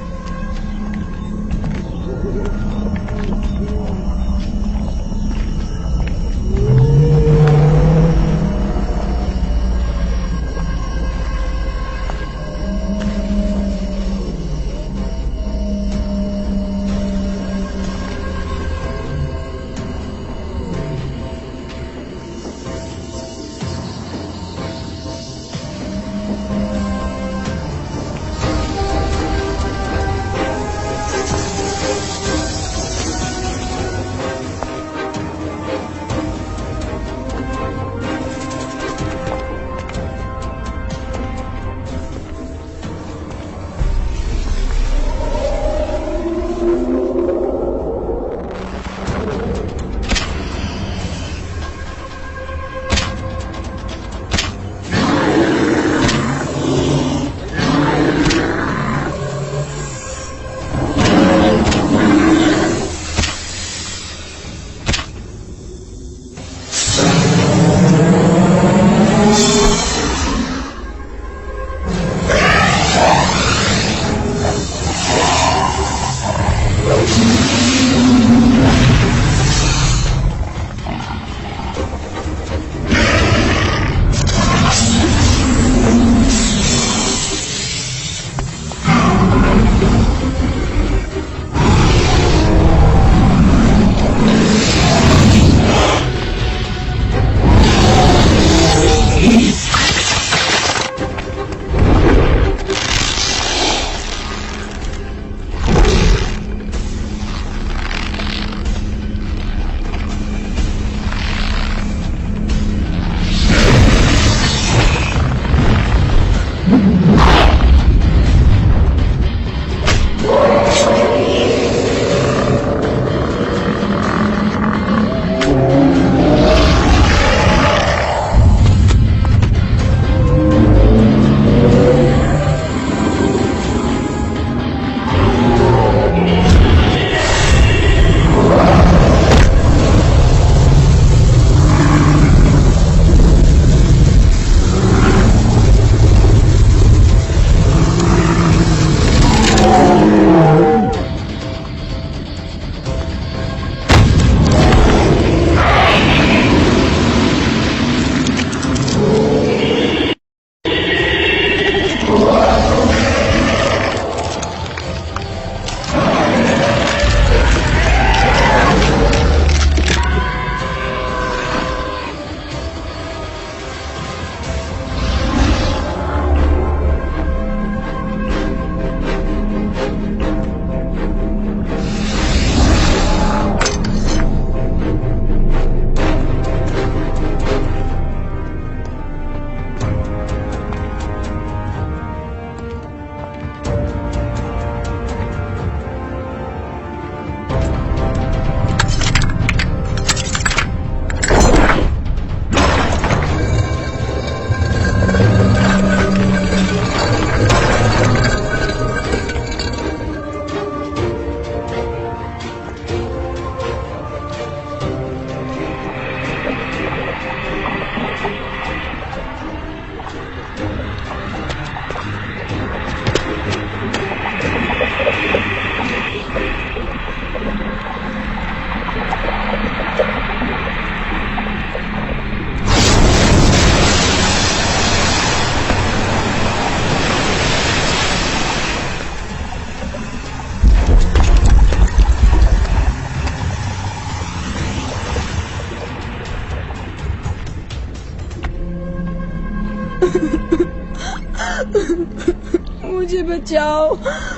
मुझे बचाओ,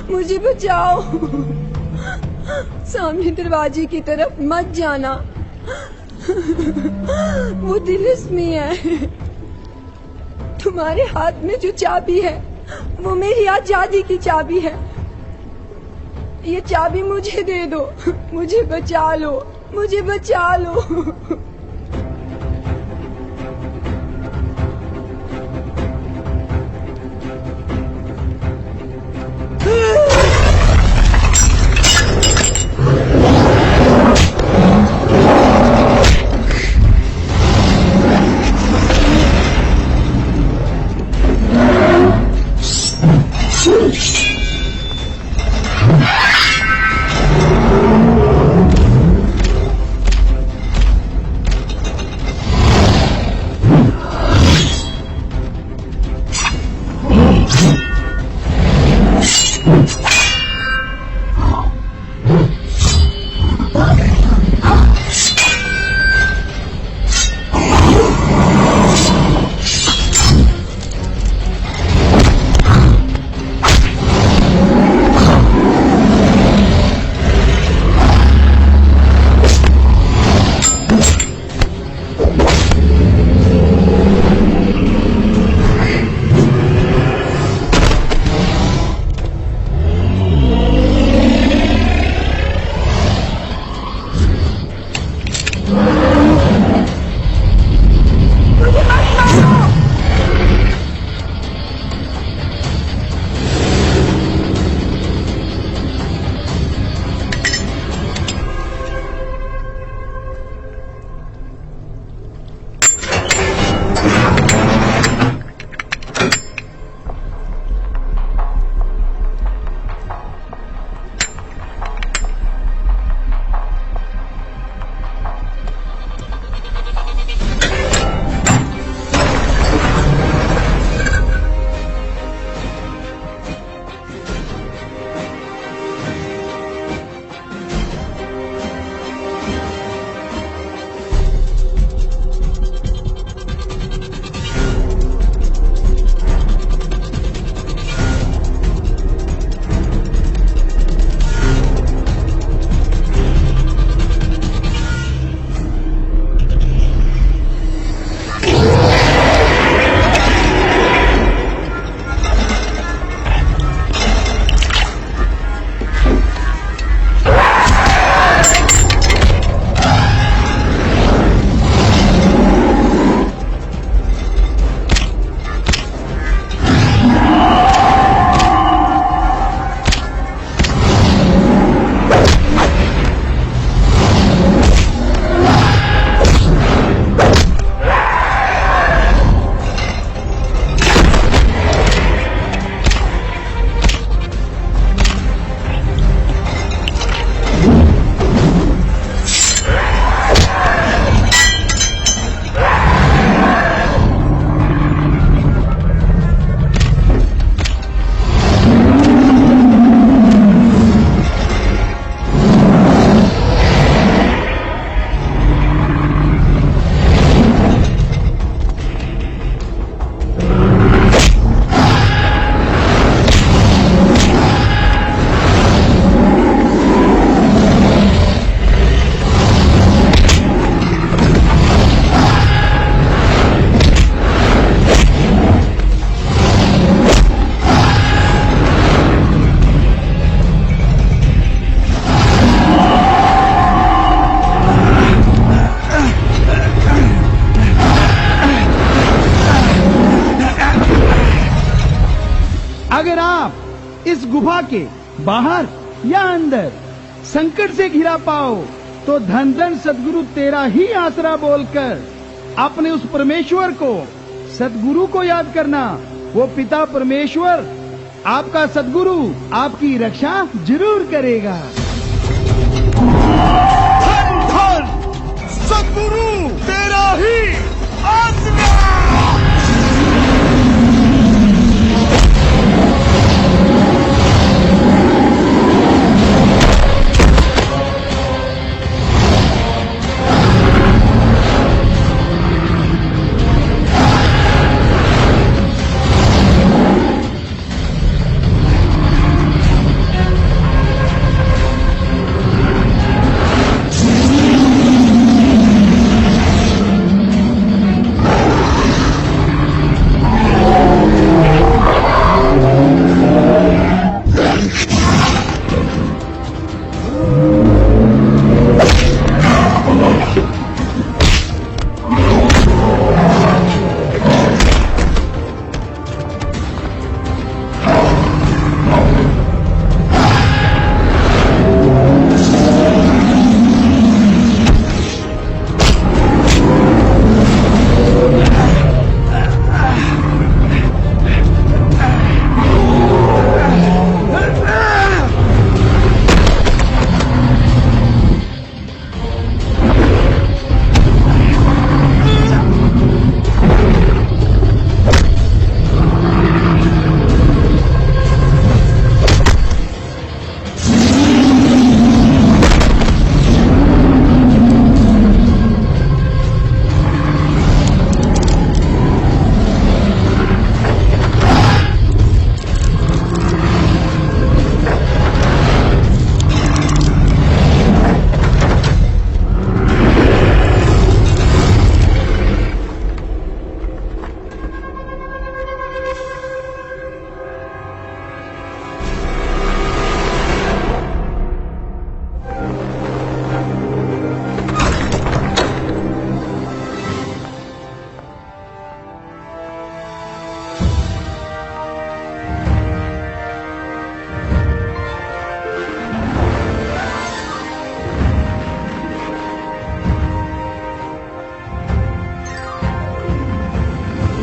मुझे बचाओ। सामने दरवाजे की तरफ मत जाना, वो तिलिस्मी है। तुम्हारे हाथ में जो चाबी है वो मेरी आजादी की चाबी है। ये चाबी मुझे दे दो, मुझे बचा लो, मुझे बचा लो। इस गुफा के बाहर या अंदर संकट से घिरा पाओ तो धन धन सदगुरु तेरा ही आसरा बोलकर अपने उस परमेश्वर को, सदगुरु को याद करना। वो पिता परमेश्वर, आपका सदगुरु आपकी रक्षा जरूर करेगा। धन धन सदगुरु तेरा ही आसरा।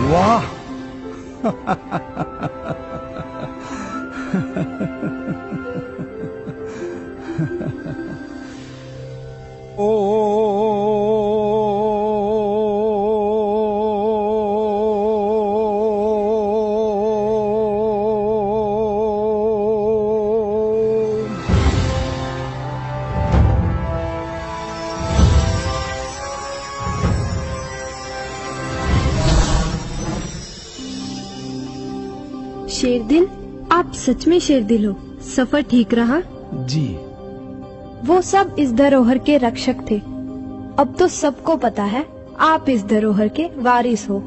वाह शेरदिल, आप सच में शेरदिल हो। सफर ठीक रहा? जी। वो सब इस धरोहर के रक्षक थे। अब तो सबको पता है आप इस धरोहर के वारिस हो।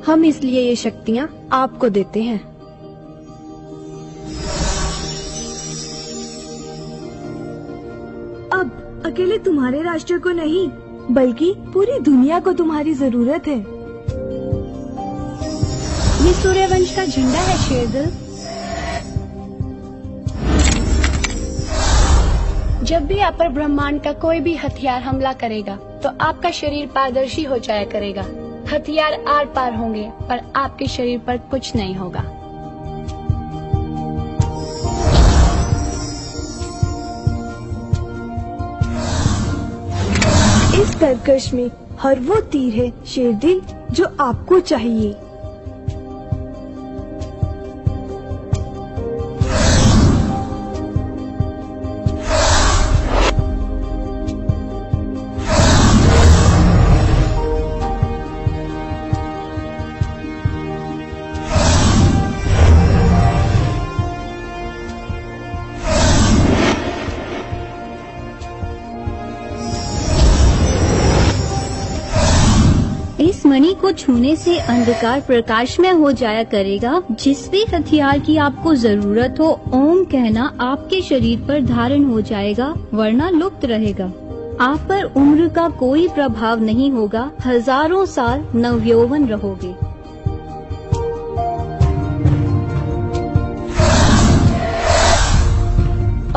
हम इसलिए ये शक्तियाँ आपको देते हैं। अब अकेले तुम्हारे राष्ट्र को नहीं, बल्कि पूरी दुनिया को तुम्हारी जरूरत है। ये सूर्यवंश का झंडा है शेरदिल। जब भी आप पर ब्रह्मांड का कोई भी हथियार हमला करेगा तो आपका शरीर पारदर्शी हो जाया करेगा। हथियार आर पार होंगे पर आपके शरीर पर कुछ नहीं होगा। इस तरकश में हर वो तीर है शेरदिल जो आपको चाहिए। इस मणि को छूने से अंधकार प्रकाश में हो जाया करेगा। जिस भी हथियार की आपको जरूरत हो, ओम कहना आपके शरीर पर धारण हो जाएगा, वरना लुप्त रहेगा। आप पर उम्र का कोई प्रभाव नहीं होगा। हजारों साल नवयौवन रहोगे।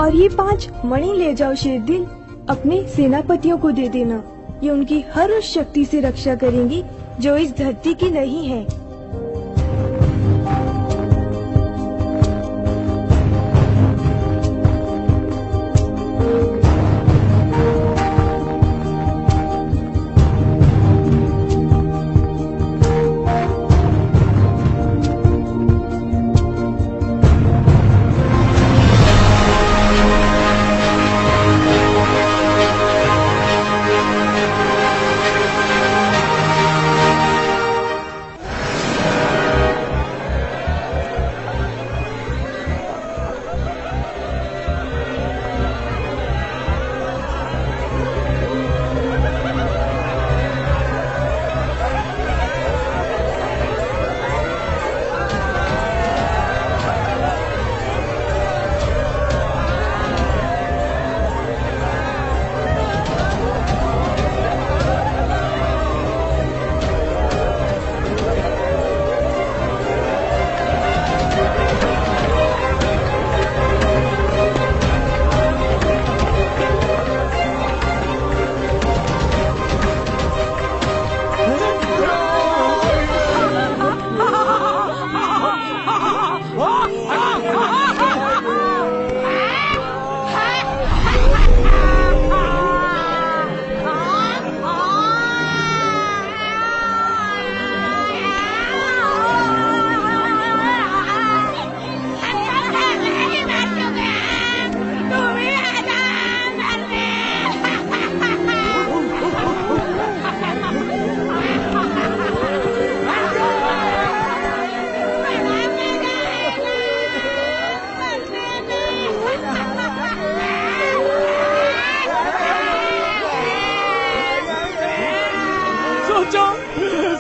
और ये 5 मणि ले जाओ शेरदिल, अपने सेनापतियों को दे देना। ये उनकी हर उस शक्ति से रक्षा करेंगी जो इस धरती की नहीं है।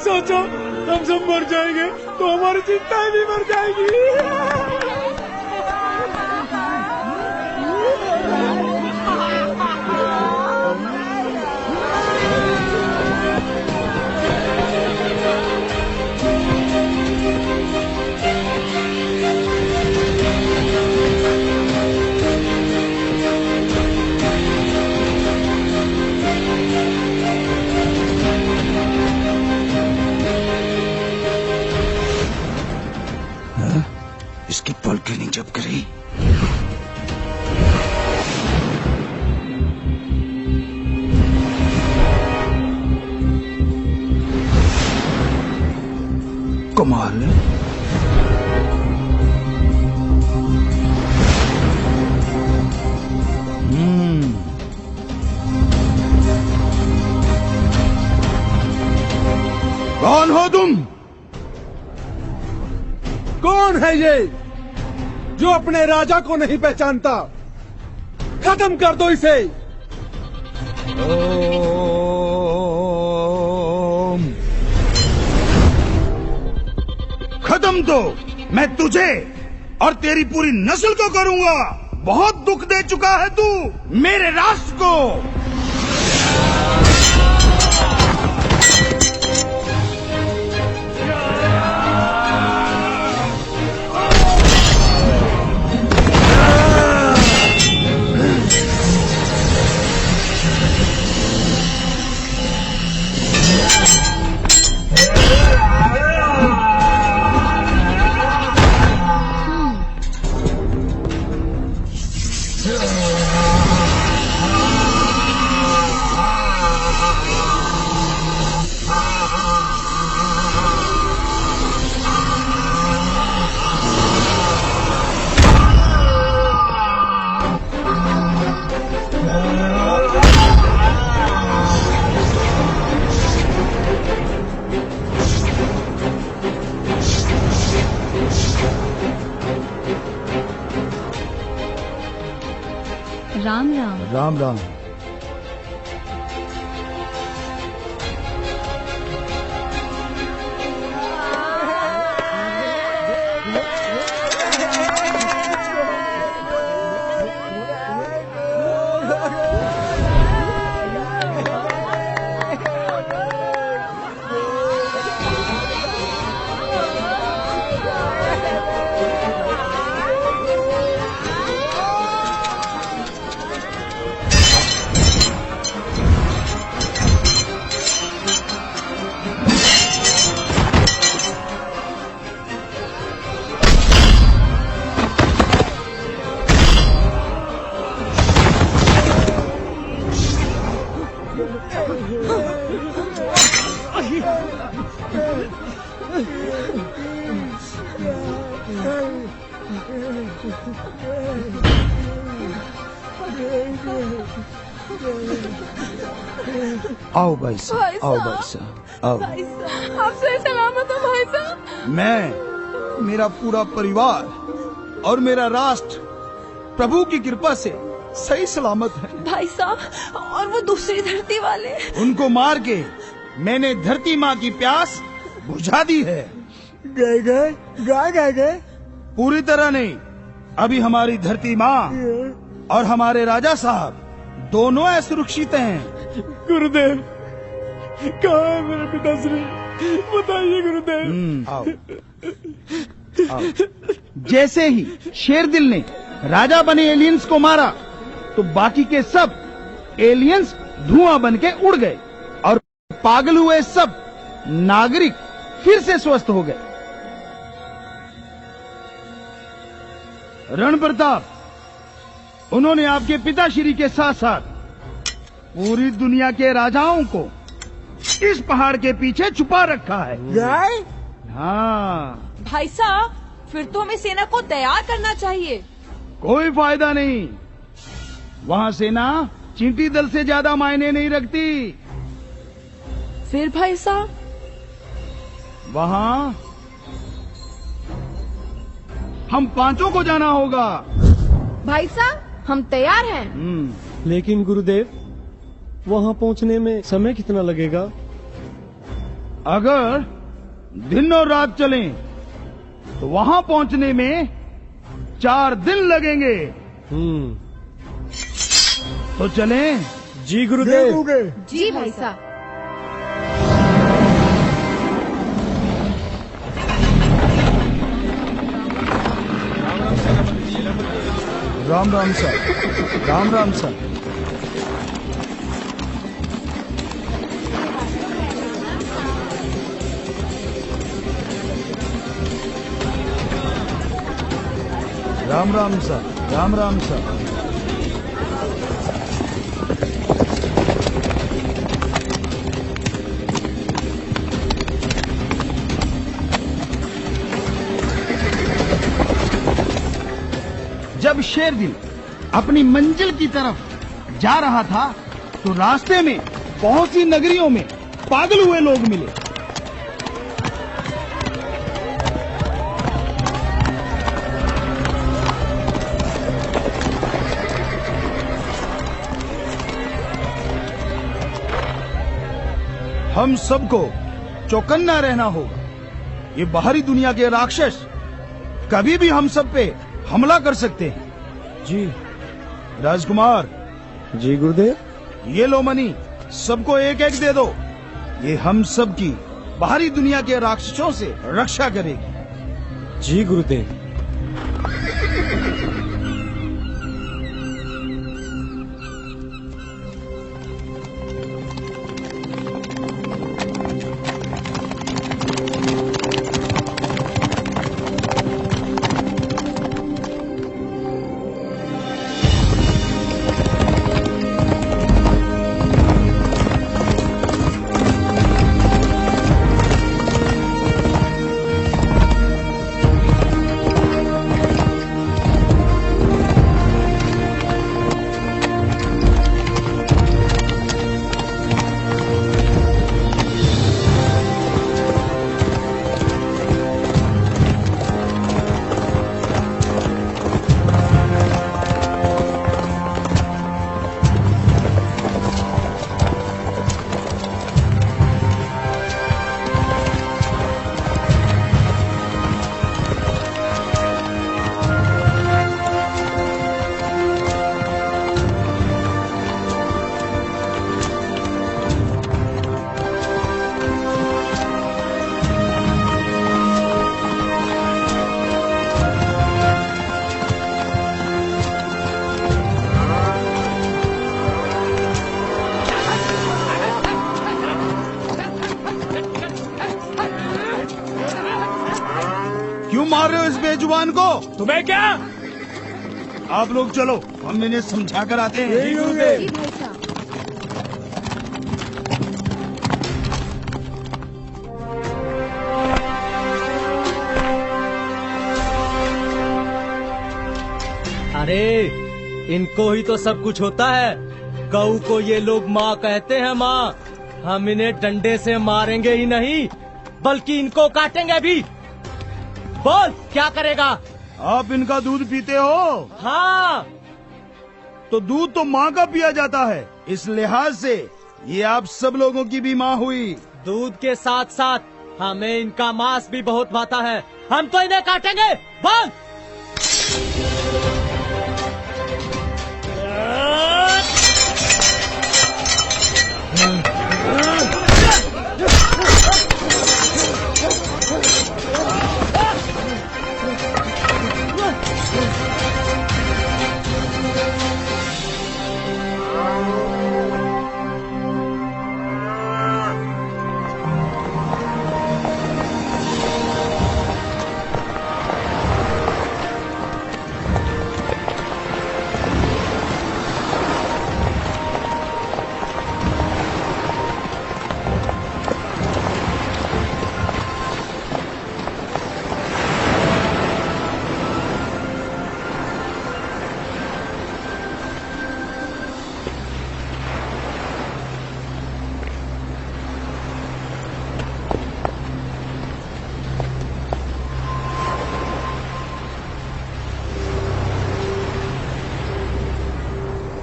सोचो हम सब मर जाएंगे तो हमारी चिंताएं भी मर जाएगी। पल के नहीं जब करी। कमाल है। कौन हो तुम? कौन है ये जो अपने राजा को नहीं पहचानता? खत्म कर दो इसे। खत्म तो मैं तुझे और तेरी पूरी नस्ल को करूंगा। बहुत दुख दे चुका है तू मेरे राष्ट्र को। राम राम। राम राम। आओ भाई साहब, आओ भाई साहब, आओ। आप सही सलामत हो भाई साहब? मैं, मेरा पूरा परिवार और मेरा राष्ट्र प्रभु की कृपा से सही सलामत है। भाई साहब, और वो दूसरी धरती वाले? उनको मार के मैंने धरती माँ की प्यास बुझा दी है। गए पूरी तरह नहीं, अभी हमारी धरती माँ और हमारे राजा साहब दोनों असुरक्षित हैं। गुरुदेव, कहाँ है मेरे पिताश्री? बताइए गुरुदेव। आओ, आओ। जैसे ही शेरदिल ने राजा बने एलियंस को मारा तो बाकी के सब एलियंस धुआं बन के उड़ गए और पागल हुए सब नागरिक फिर से स्वस्थ हो गए। रण प्रताप, उन्होंने आपके पिताश्री के साथ साथ पूरी दुनिया के राजाओं को इस पहाड़ के पीछे छुपा रखा है। हाँ। भाई साहब, फिर तो हमें सेना को तैयार करना चाहिए। कोई फायदा नहीं, वहाँ सेना चींटी दल से ज्यादा मायने नहीं रखती। फिर भाई साहब? वहाँ हम पांचों को जाना होगा। भाई साहब, हम तैयार हैं। लेकिन गुरुदेव, वहाँ पहुँचने में समय कितना लगेगा? अगर दिन और रात चलें तो वहाँ पहुँचने में 4 दिन लगेंगे। तो चलें? जी गुरुदेव। जी भाई साहब। Ram Ram sir, Ram Ram sir. Ram Ram sir, Ram Ram sir. जब शेरदिल अपनी मंजिल की तरफ जा रहा था तो रास्ते में बहुत सी नगरियों में पागल हुए लोग मिले। हम सबको चौकन्ना रहना होगा। ये बाहरी दुनिया के राक्षस कभी भी हम सब पे हमला कर सकते हैं। जी राजकुमार। जी गुरुदेव। ये लो मनी, सबको एक एक दे दो। ये हम सब की बाहरी दुनिया के राक्षसों से रक्षा करेगी। जी गुरुदेव। क्यों मार रहे हो इस बेजुबान को? तुम्हें क्या? आप लोग चलो, हम इन्हें समझा कर आते हैं। जी भाई साहब। अरे इनको ही तो सब कुछ होता है। गऊ को ये लोग माँ कहते हैं माँ। हम इन्हें डंडे से मारेंगे ही नहीं बल्कि इनको काटेंगे भी। बोल क्या करेगा? आप इनका दूध पीते हो? हाँ। तो दूध तो माँ का पिया जाता है, इस लिहाज से ये आप सब लोगों की भी माँ हुई। दूध के साथ साथ हमें इनका मांस भी बहुत भाता है। हम तो इन्हें काटेंगे। बोल।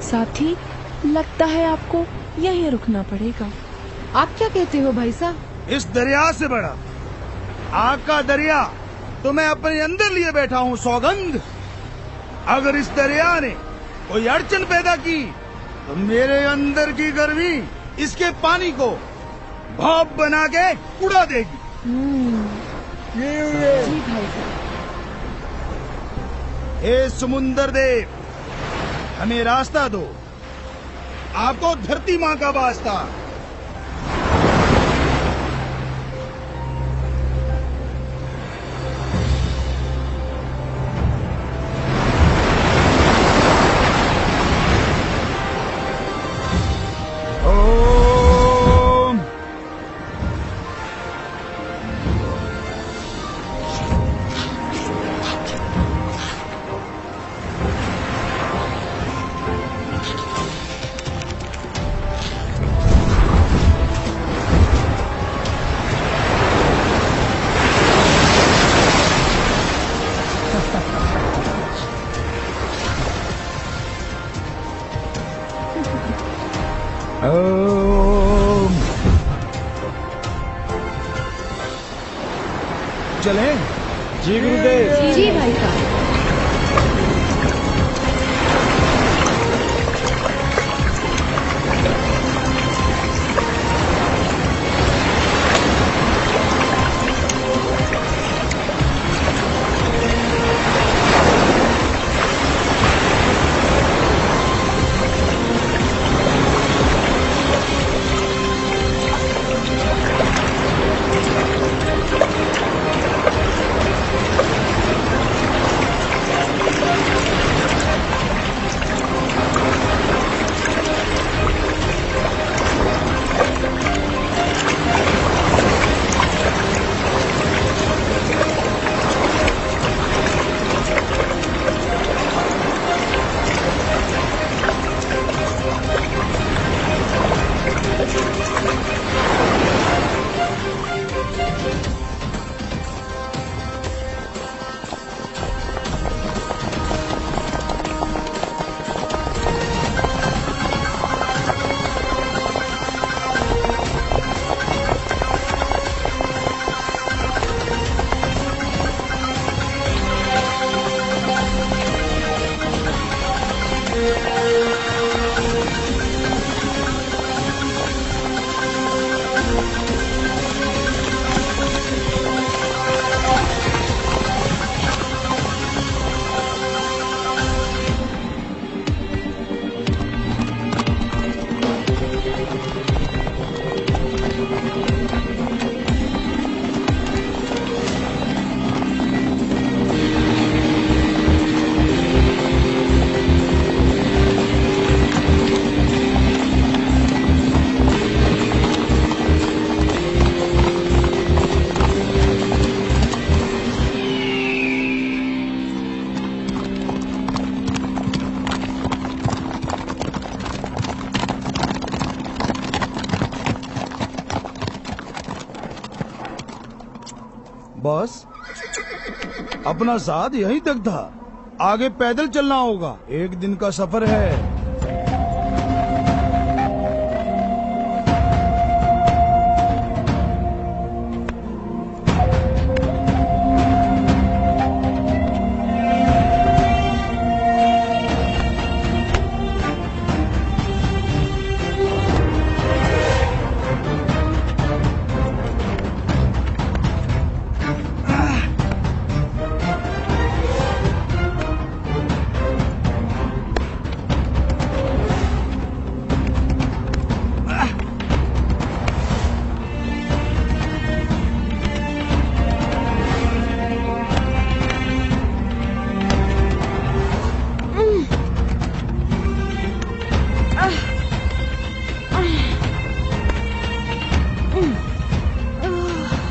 साथी, लगता है आपको यहीं रुकना पड़ेगा। आप क्या कहते हो भाई साहब? इस दरिया से बड़ा आग का दरिया तो मैं अपने अंदर लिए बैठा हूँ सौगंध। अगर इस दरिया ने कोई अड़चन पैदा की तो मेरे अंदर की गर्मी इसके पानी को भाप बना के उड़ा देगी। जी भाई साहब। हे समुंदर देव, हमें रास्ता दो। आपको धरती माँ का वास्ता। चलें? जी गुरुदेव। जी भाई साहब। बॉस, अपना साथ यहीं तक था, आगे पैदल चलना होगा, एक दिन का सफर है।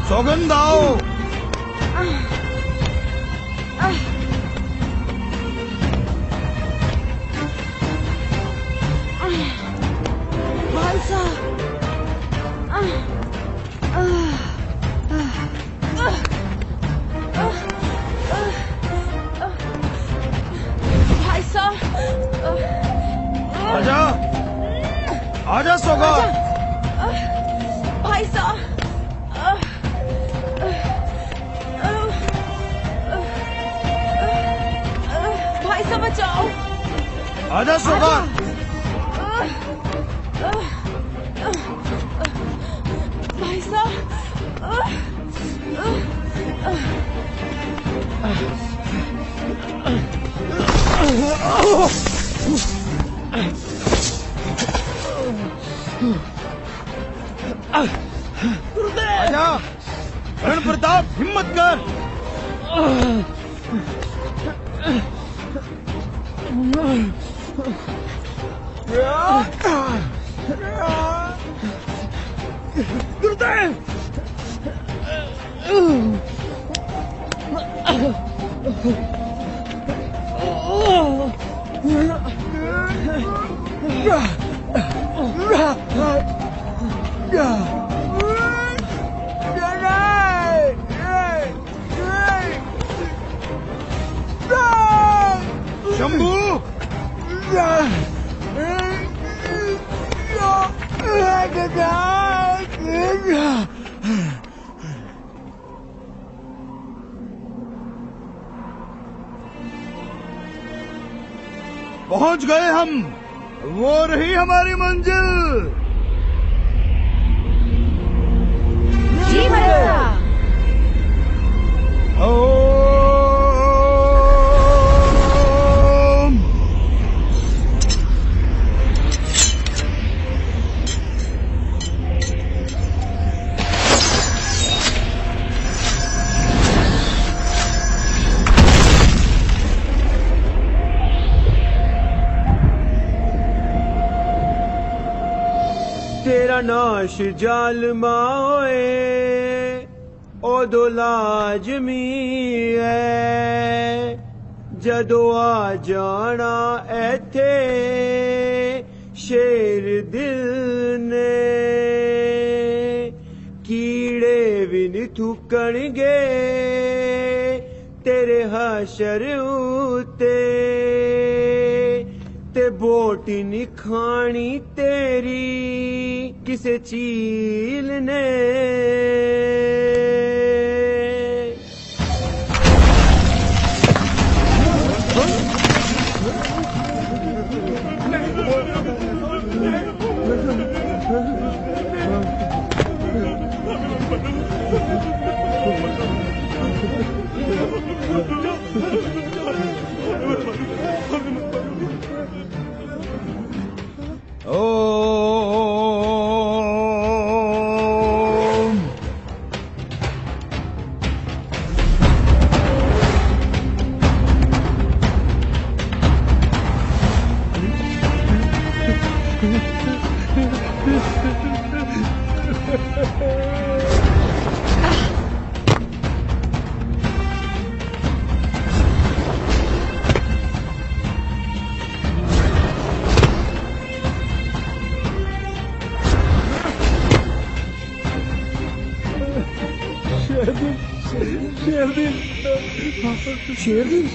सौगंध आओ। भाई साहब, भाई साहब, आजा, आजा सौगंध। भाई साहब, भाई साहब बचाओ। आजा सौगंध। भाई साहब, आजा, कर्ण प्रताप, हिम्मत कर। गुरुदेव, शंभू, पहुंच गए हम। वो रही हमारी मंजिल। जी महाराज। तेरा नाश जालमा होए ओदो लाजमी है जदों आ जाना ऐथे शेर दिल ने कीड़े भी नी थुकणगे तेरे हशर उते ते बोटी नी खानी तेरी किसे चील ने। शेरदिल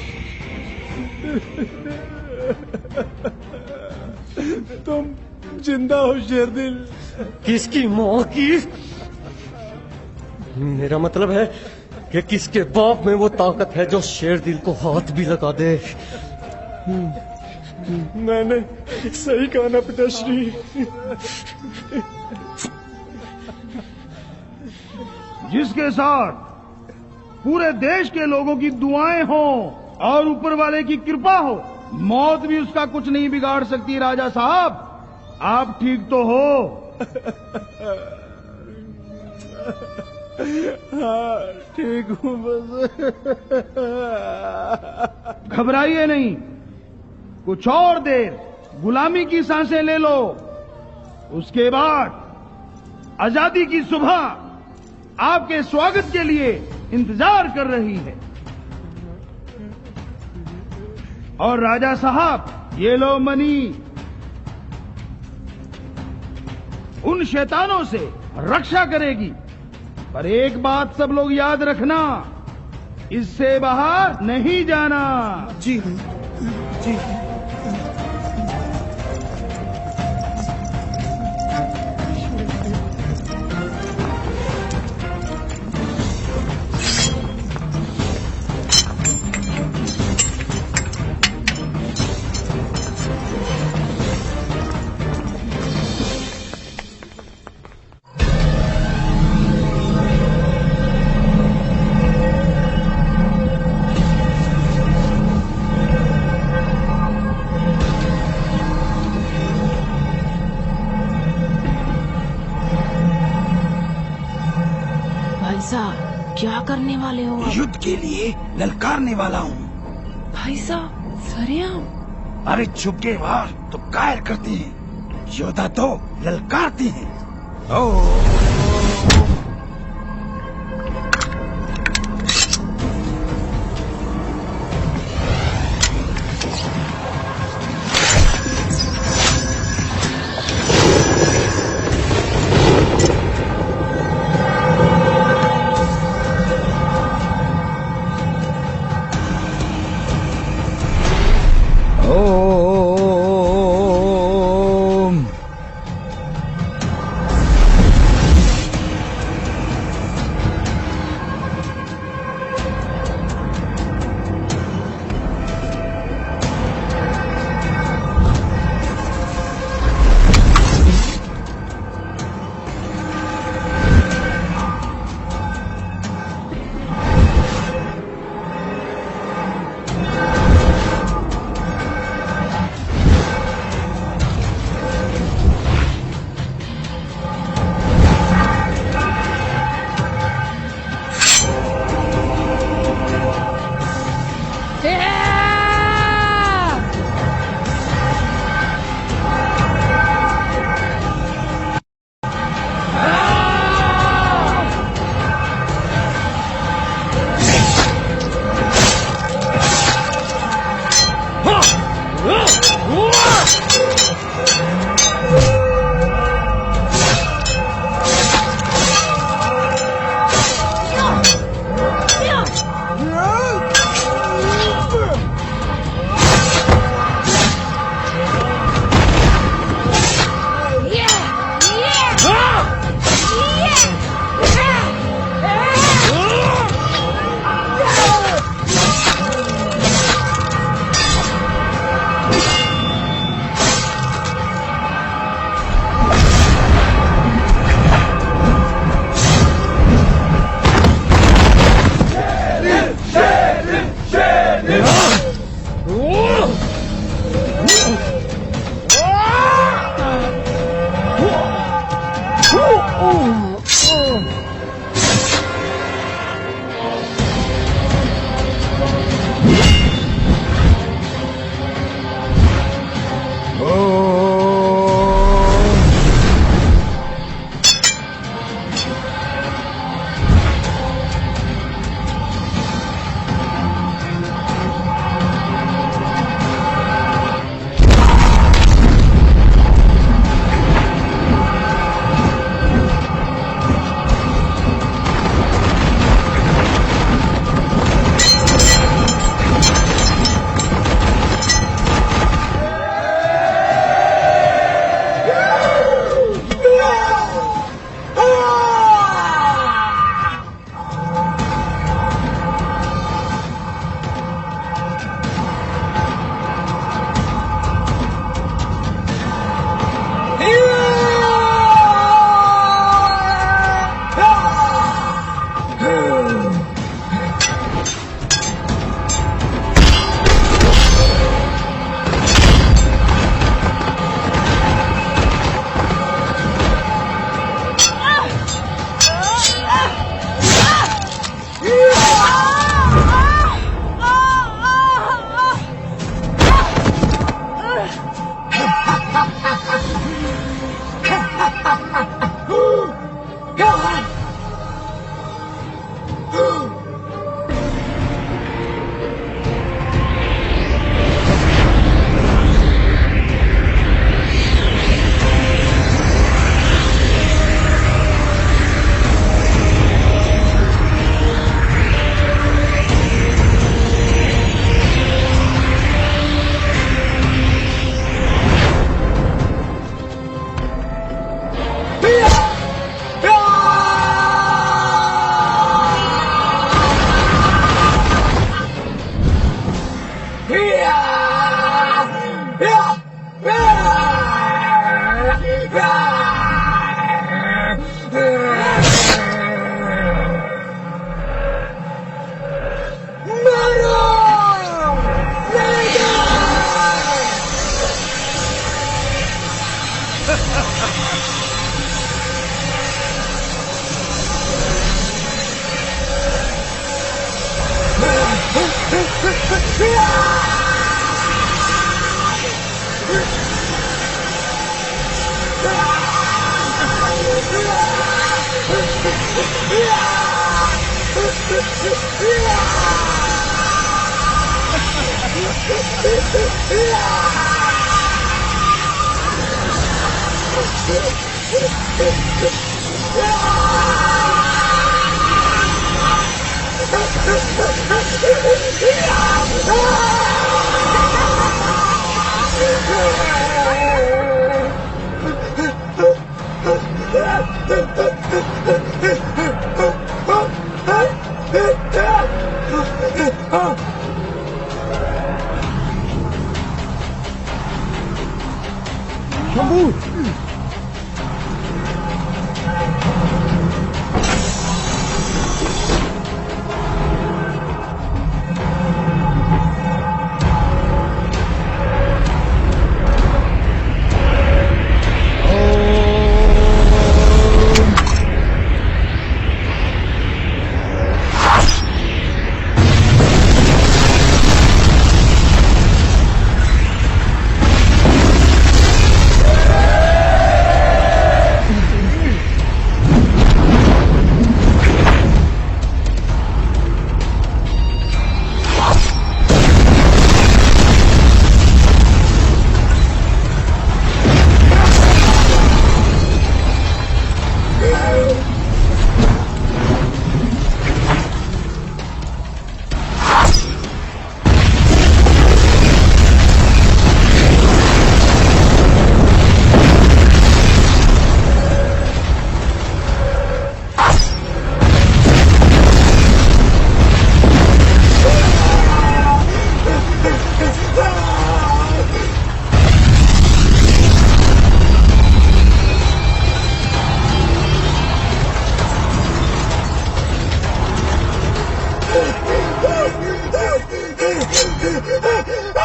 तुम जिंदा हो शेरदिल। किसकी माँ की? मेरा मतलब है कि किसके बाप में वो ताकत है जो शेरदिल को हाथ भी लगा दे। मैंने सही कहा ना पिताश्री। जिसके साथ पूरे देश के लोगों की दुआएं हो और ऊपर वाले की कृपा हो, मौत भी उसका कुछ नहीं बिगाड़ सकती। राजा साहब, आप ठीक तो हो? हाँ ठीक हूँ बस। घबराइए नहीं, कुछ और देर गुलामी की सांसें ले लो, उसके बाद आजादी की सुबह आपके स्वागत के लिए इंतजार कर रही है। और राजा साहब, ये लो मनी। उन शैतानों से रक्षा करेगी, पर एक बात सब लोग याद रखना, इससे बाहर नहीं जाना। जी जी। क्या करने वाले हो आप? युद्ध के लिए ललकारने वाला हूँ। भाई साहब, सरेआम? अरे चुप के वार तो कायर करते हैं, योद्धा तो ललकारते हैं।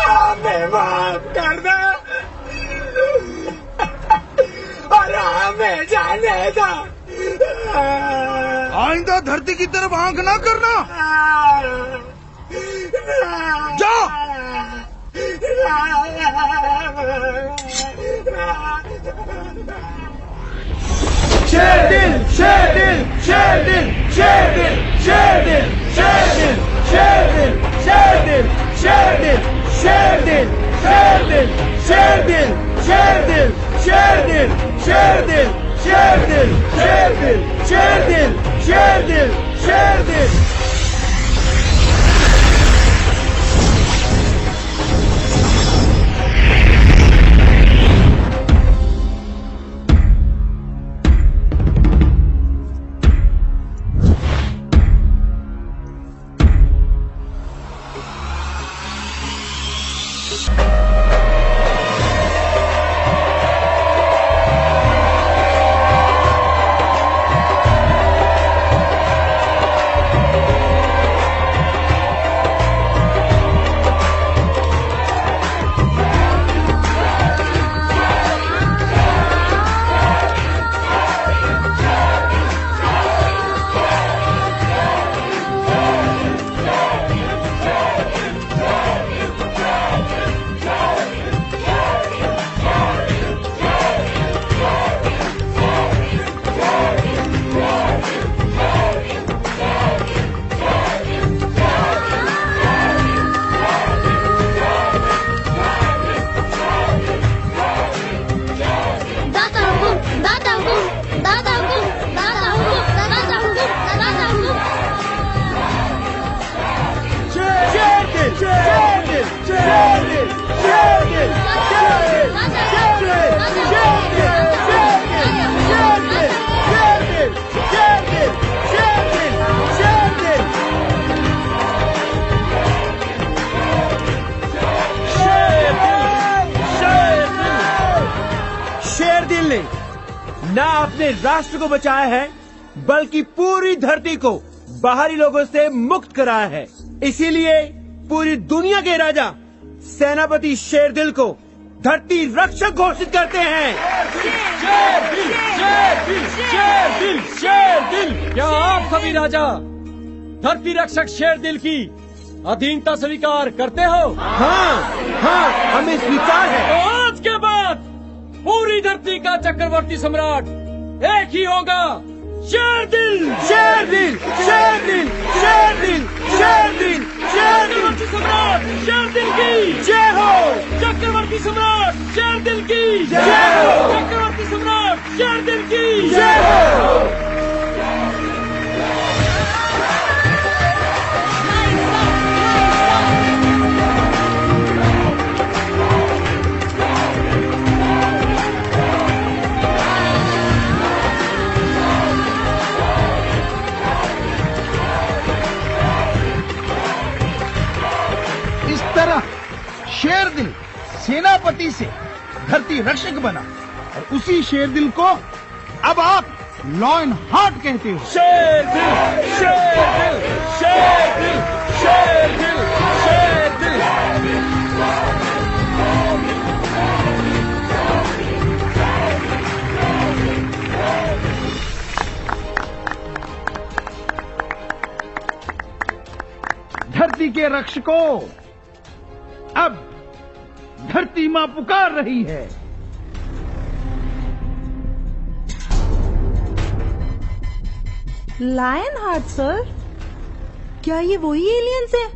हमें माफ कर दे और हमें जाने दो। आइंदा धरती की तरफ आंख ना करना। जाओ। शेर दिल, शेर दिल, शेर दिल, शेर दिल, शेर दिल, शेर दिल, शेर दिल, शेर दिल, शेर दिल, शेर दिल, शेर दिल, शेर दिल, शेर दिल, शेर दिल, शेर दिल, शेर दिल, शेर दिल, शेर दिल, शेर दिल, शेर दिल। ना अपने राष्ट्र को बचाया है बल्कि पूरी धरती को बाहरी लोगों से मुक्त कराया है। इसीलिए पूरी दुनिया के राजा सेनापति शेरदिल को धरती रक्षक घोषित करते हैं। शेरदिल, शेरदिल, शेरदिल, शेरदिल। क्या आप सभी राजा धरती रक्षक शेरदिल की अधीनता स्वीकार करते हो? हाँ हाँ, हमें स्वीकार है। तो आज के बाद पूरी धरती का चक्रवर्ती सम्राट एक ही होगा, शेरदिल। शेरदिल, शेरदिल, शेरदिल, शेरदिल, शेरदिल। चक्रवर्ती सम्राट शेरदिल की जय हो। चक्रवर्ती सम्राट शेरदिल की जय हो। चक्रवर्ती सम्राट शेरदिल की जय हो। इस तरह शेरदिल सेनापति से धरती रक्षक बना और उसी शेरदिल को अब आप लॉयन हार्ट कहते हो। शेरदिल, शेरदिल, शेरदिल, शेरदिल, शेरदिल। धरती के रक्षकों, अब धरती मां पुकार रही है। लायन हार्ट सर, क्या ये वही एलियंस है?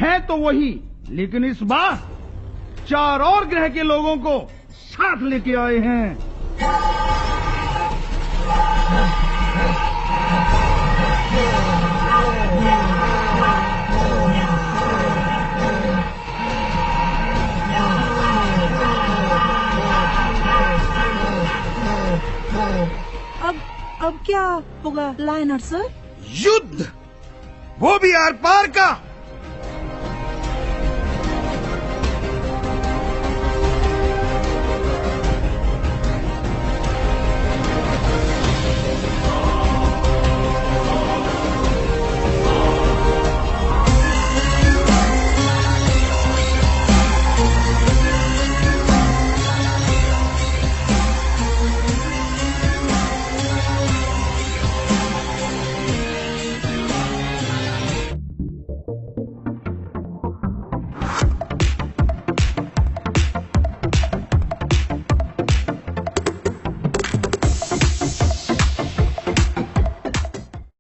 है तो वही, लेकिन इस बार 4 और ग्रह के लोगों को साथ लेके आए हैं। अब क्या होगा लायन हार्ट सर? युद्ध, वो भी आर पार का।